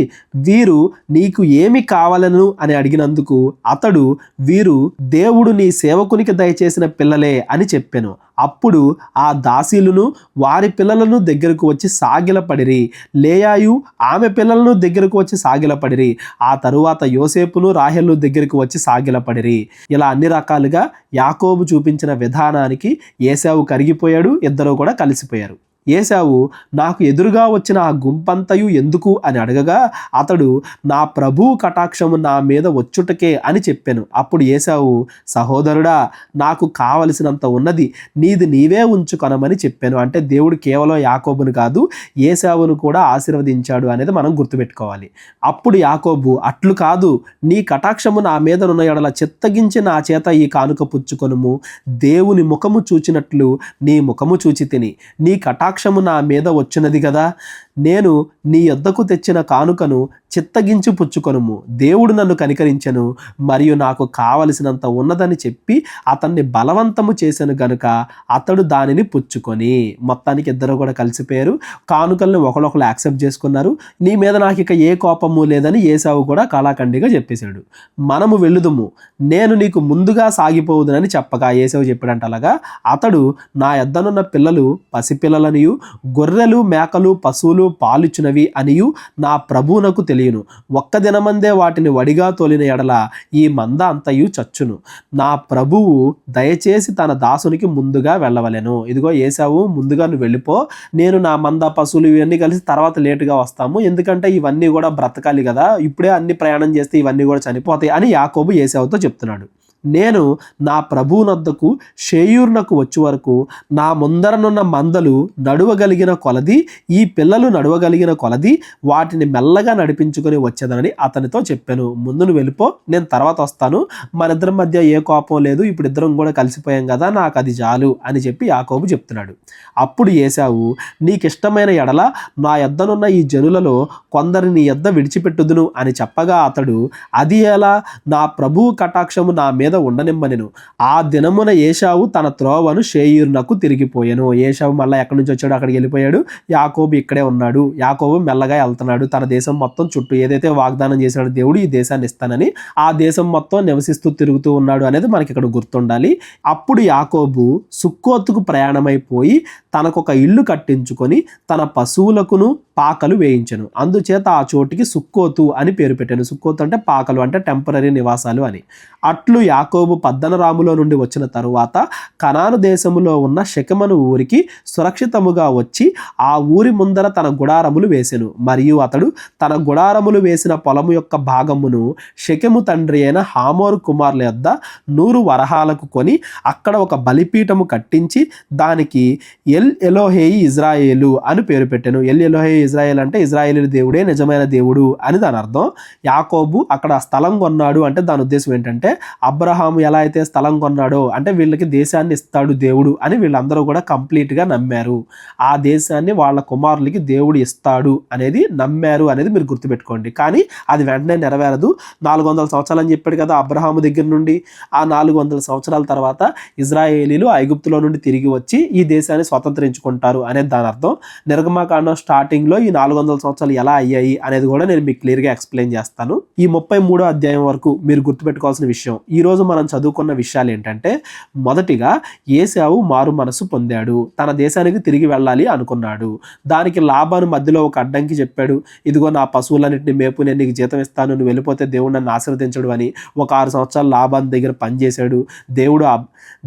వీరు నీకు ఏమి కావాలను అని అడిగినందుకు అతడు వీరు దేవుడు నీ సేవకునికి దయచేసిన పిల్లలే అని చెప్పెను. అప్పుడు ఆ దాసీలను వారి పిల్లలను దగ్గరకు వచ్చి సాగిలపడిరి, లేయాయు ఆమె పిల్లలను దగ్గరకు వచ్చి సాగిలపడిరి. ఆ తరువాత యోసేపును రాహేలు దగ్గరకు వచ్చి సాగిలపడిరి. ఇలా అన్ని రకాలుగా యాకోబు చూపించిన విధానానికి ఏశావు కరిగిపోయాడు, ఇద్దరు కూడా కలిసిపోయారు. ఏశావు నాకు ఎదురుగా వచ్చిన ఆ గుంపంతయు ఎందుకు అని అడగగా అతడు నా ప్రభువు కటాక్షము నా మీద వచ్చుటకే అని చెప్పాను. అప్పుడు ఏశావు సహోదరుడా నాకు కావలసినంత ఉన్నది, నీది నీవే ఉంచుకొనమని చెప్పాను. అంటే దేవుడు కేవలం యాకోబును కాదు ఏశావును కూడా ఆశీర్వదించాడు అనేది మనం గుర్తుపెట్టుకోవాలి. అప్పుడు యాకోబు అట్లు కాదు, నీ కటాక్షము నా మీద ఉన్న ఎడల చిత్తగించి నా చేత ఈ కానుక పుచ్చుకొనుము, దేవుని ముఖము చూచినట్లు నీ ముఖము చూచి తిని, నీ కటాక్షము నా మీద వచ్చినది కదా, నేను నీ యొద్దకు తెచ్చిన కానుకను చిత్తగించి పుచ్చుకొనుము, దేవుడు నన్ను కనికరించెను మరియు నాకు కావలసినంత ఉన్నదని చెప్పి అతన్ని బలవంతము చేశాను గనుక అతడు దానిని పుచ్చుకొని. మొత్తానికి ఇద్దరు కూడా కలిసిపోయారు, కానుకల్ని ఒకరొకరు యాక్సెప్ట్ చేసుకున్నారు. నీ మీద నాకు ఇక ఏ కోపము లేదని ఏశావు కూడా కళాఖండిగా చెప్పేశాడు. మనము వెళ్ళుదుము, నేను నీకు ముందుగా సాగిపోవుదునని చెప్పగా ఏశావు చెప్పాడంట. అలాగా అతడు నా యొద్దనున్న పిల్లలు పసిపిల్లలనియు గొర్రెలు మేకలు పశువులు పాలిచ్చినవి అనియు నా ప్రభువునకు తెలియను. ఒక్క దినమందే వాటిని వడిగా తోలిన ఎడల ఈ మంద అంతయు చచ్చును. నా ప్రభువు దయచేసి తన దాసునికి ముందుగా వెళ్ళవలెను. ఇదిగో ఏశావు ముందుగా నువ్వు వెళ్ళిపో, నేను నా మంద పశువులు ఇవన్నీ కలిసి తర్వాత లేటుగా వస్తాము, ఎందుకంటే ఇవన్నీ కూడా బ్రతకాలి కదా, ఇప్పుడే అన్ని ప్రయాణం చేస్తే ఇవన్నీ కూడా చనిపోతాయి అని యాకోబు ఏశావుతో చెప్తున్నాడు. నేను నా ప్రభువునొద్దకు షేయూరునకు వచ్చే వరకు నా ముందరనున్న మందలు నడువగలిగిన కొలది, ఈ పిల్లలు నడువగలిగిన కొలది వాటిని మెల్లగా నడిపించుకొని వచ్చేదనని అతనితో చెప్పాను. ముందు నువ్వు వెళ్ళిపో, నేను తర్వాత వస్తాను, మన ఇద్దరి మధ్య ఏ కోపం లేదు, ఇప్పుడు ఇద్దరం కూడా కలిసిపోయాం కదా, నాకు అది చాలు అని చెప్పి యాకోబు చెప్తున్నాడు. అప్పుడు ఏశావు నీకు ఇష్టమైన ఎడల నా యొద్దనున్న ఈ జనులలో కొందరిని యొద్ద విడిచిపెట్టుదును అని చెప్పగా అతడు అది ఎలా, నా ప్రభువు కటాక్షము నా మీద మీద ఉండనిమ్మనెను. ఆ దినమున ఏశావు తన త్రోవను షేయీరునకు తిరిగిపోయాను. ఏశావు మళ్ళీ ఎక్కడి నుంచి వచ్చాడు అక్కడికి వెళ్ళిపోయాడు. యాకోబు ఇక్కడే ఉన్నాడు. యాకోబు మెల్లగా వెళ్తున్నాడు తన దేశం మొత్తం చుట్టూ. ఏదైతే వాగ్దానం చేశాడు దేవుడు ఈ దేశాన్ని ఇస్తానని, ఆ దేశం మొత్తం నివసిస్తూ తిరుగుతూ ఉన్నాడు అనేది మనకి ఇక్కడ గుర్తుండాలి. అప్పుడు యాకోబు సుక్కోతుకు ప్రయాణమైపోయి తనకొక ఇల్లు కట్టించుకొని తన పశువులకును పాకలు వేయించెను. అందుచేత ఆ చోటికి సుక్కోతు అని పేరు పెట్టాను. సుక్కోతు అంటే పాకలు, అంటే టెంపరరీ నివాసాలు అని. అట్లు యాకోబు పద్దనరాములో నుండి వచ్చిన తరువాత కనాను దేశములో ఉన్న షెకెమను ఊరికి సురక్షితముగా వచ్చి ఆ ఊరి ముందర తన గుడారములు వేసెను. మరియు అతడు తన గుడారములు వేసిన పొలము యొక్క భాగమును షెకెము తండ్రి అయిన హామోరు కుమారుల యొద్ద 100 వరహాలకు కొని అక్కడ ఒక బలిపీఠము కట్టించి దానికి ఎల్ ఎలోహేయి ఇజ్రాయేలు అని పేరు పెట్టాను. ఎల్ ఎలోహేయి ఇజ్రాయేల్ అంటే ఇజ్రాయేలు దేవుడే నిజమైన దేవుడు అని దాని అర్థం. యాకోబు అక్కడ స్థలం కొన్నాడు అంటే దాని ఉద్దేశం ఏంటంటే అబ్రహాము ఎలా అయితే స్థలం కొన్నాడో అంటే వీళ్ళకి దేశాన్ని ఇస్తాడు దేవుడు అని వీళ్ళందరూ కూడా కంప్లీట్గా నమ్మారు. ఆ దేశాన్ని వాళ్ళ కుమారులకి దేవుడు ఇస్తాడు అనేది నమ్మారు అనేది మీరు గుర్తుపెట్టుకోండి. కానీ అది వెంటనే నెరవేరదు. 400 సంవత్సరాలు అని చెప్పాడు కదా అబ్రహాము దగ్గర నుండి. ఆ 400 సంవత్సరాల తర్వాత ఇజ్రాయేలీలు ఐగుప్తులో నుండి తిరిగి వచ్చి ఈ దేశాన్ని స్వతంత్రించుకుంటారు అనేది దాని అర్థం. నిర్గమకాండం స్టార్టింగ్లో ఈ 400 సంవత్సరాలు ఎలా అయ్యాయి అనేది కూడా నేను మీకు క్లియర్గా ఎక్స్ప్లెయిన్ చేస్తాను. ఈ 33వ అధ్యాయం వరకు మీరు గుర్తుపెట్టుకోవాల్సిన విషయం, ఈరోజు మనం చదువుకున్న విషయాలు ఏంటంటే, మొదటిగా ఏశావు మారు మనసు పొందాడు. తన దేశానికి తిరిగి వెళ్ళాలి అనుకున్నాడు. దానికి లాబాను మధ్యలో ఒక అడ్డంకి చెప్పాడు. ఇదిగో నా పశువులన్నింటినీ మేపు, నేను నీకు జీతం ఇస్తాను, నువ్వు వెళ్ళిపోతే దేవుడు నన్ను ఆశీర్వదించడు అని. ఒక 6 సంవత్సరాలు లాబాను దగ్గర పనిచేశాడు.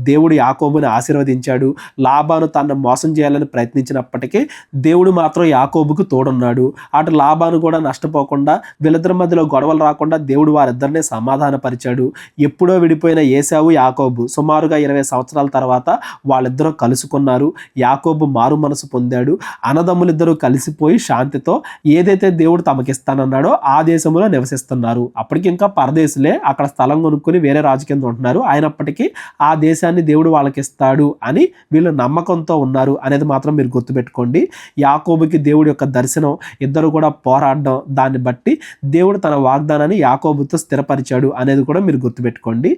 దేవుడు యాకోబుని ఆశీర్వదించాడు. లాబాను తనను మోసం చేయాలని ప్రయత్నించినప్పటికీ దేవుడు మాత్రం యాకోబుకు తోడున్నాడు. అటు లాబాను కూడా నష్టపోకుండా, వీళ్ళిద్దరి మధ్యలో గొడవలు రాకుండా దేవుడు వారిద్దరిని సమాధానపరిచాడు. ఎప్పుడో విడిపోయిన ఏశావు యాకోబు సుమారుగా 20 సంవత్సరాల తర్వాత వాళ్ళిద్దరూ కలుసుకున్నారు. యాకోబు మారు మనసు పొందాడు. అన్నదమ్ములిద్దరూ కలిసిపోయి శాంతితో ఏదైతే దేవుడు తమకిస్తానన్నాడో ఆ దేశంలో నివసిస్తున్నారు. అప్పటికి ఇంకా పరదేశులే, అక్కడ స్థలం కొనుక్కొని వేరే రాజు కింద ఉంటున్నారు. అయినప్పటికీ ఆ దేశాన్ని దేవుడు వాళ్ళకి ఇస్తాడు అని వీళ్ళు నమ్మకంతో ఉన్నారు అనేది మాత్రం మీరు గుర్తుపెట్టుకోండి. యాకోబుకి దేవుడి యొక్క దర్శనం, ఇద్దరు కూడా పోరాడడం, దాన్ని బట్టి దేవుడు తన వాగ్దానాన్ని యాకోబుతో స్థిరపరిచాడు అనేది కూడా మీరు గుర్తుపెట్టుకోండి.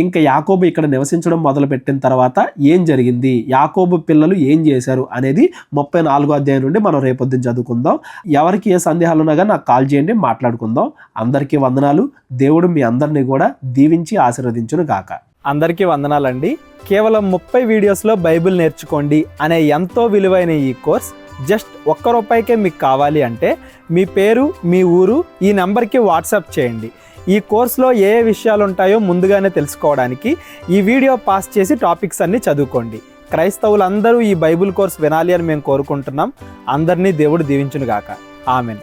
ఇంకా యాకోబు ఇక్కడ నివసించడం మొదలుపెట్టిన తర్వాత ఏం జరిగింది, యాకోబు పిల్లలు ఏం చేశారు అనేది 34వ అధ్యాయం నుండి మనం రేపొద్దున చదువుకుందాం. ఎవరికి ఏ సందేహాలు ఉన్నా కానీ నాకు కాల్ చేయండి, మాట్లాడుకుందాం. అందరికీ వందనాలు. దేవుడు మీ అందరినీ కూడా దీవించి ఆశీర్వదించును గాక. అందరికీ వందనాలండి. కేవలం 30 వీడియోస్లో బైబిల్ నేర్చుకోండి అనే ఎంతో విలువైన ఈ కోర్స్ జస్ట్ ₹1 మీకు కావాలి అంటే మీ పేరు, మీ ఊరు ఈ నెంబర్కి వాట్సాప్ చేయండి. ఈ కోర్సులో ఏ విషయాలు ఉంటాయో ముందుగానే తెలుసుకోవడానికి ఈ వీడియో పాస్ చేసి టాపిక్స్ అన్నీ చదువుకోండి. క్రైస్తవులందరూ ఈ బైబిల్ కోర్స్ వినాలి అని మేము కోరుకుంటున్నాం. అందరినీ దేవుడు దీవించును గాక. ఆమెన్.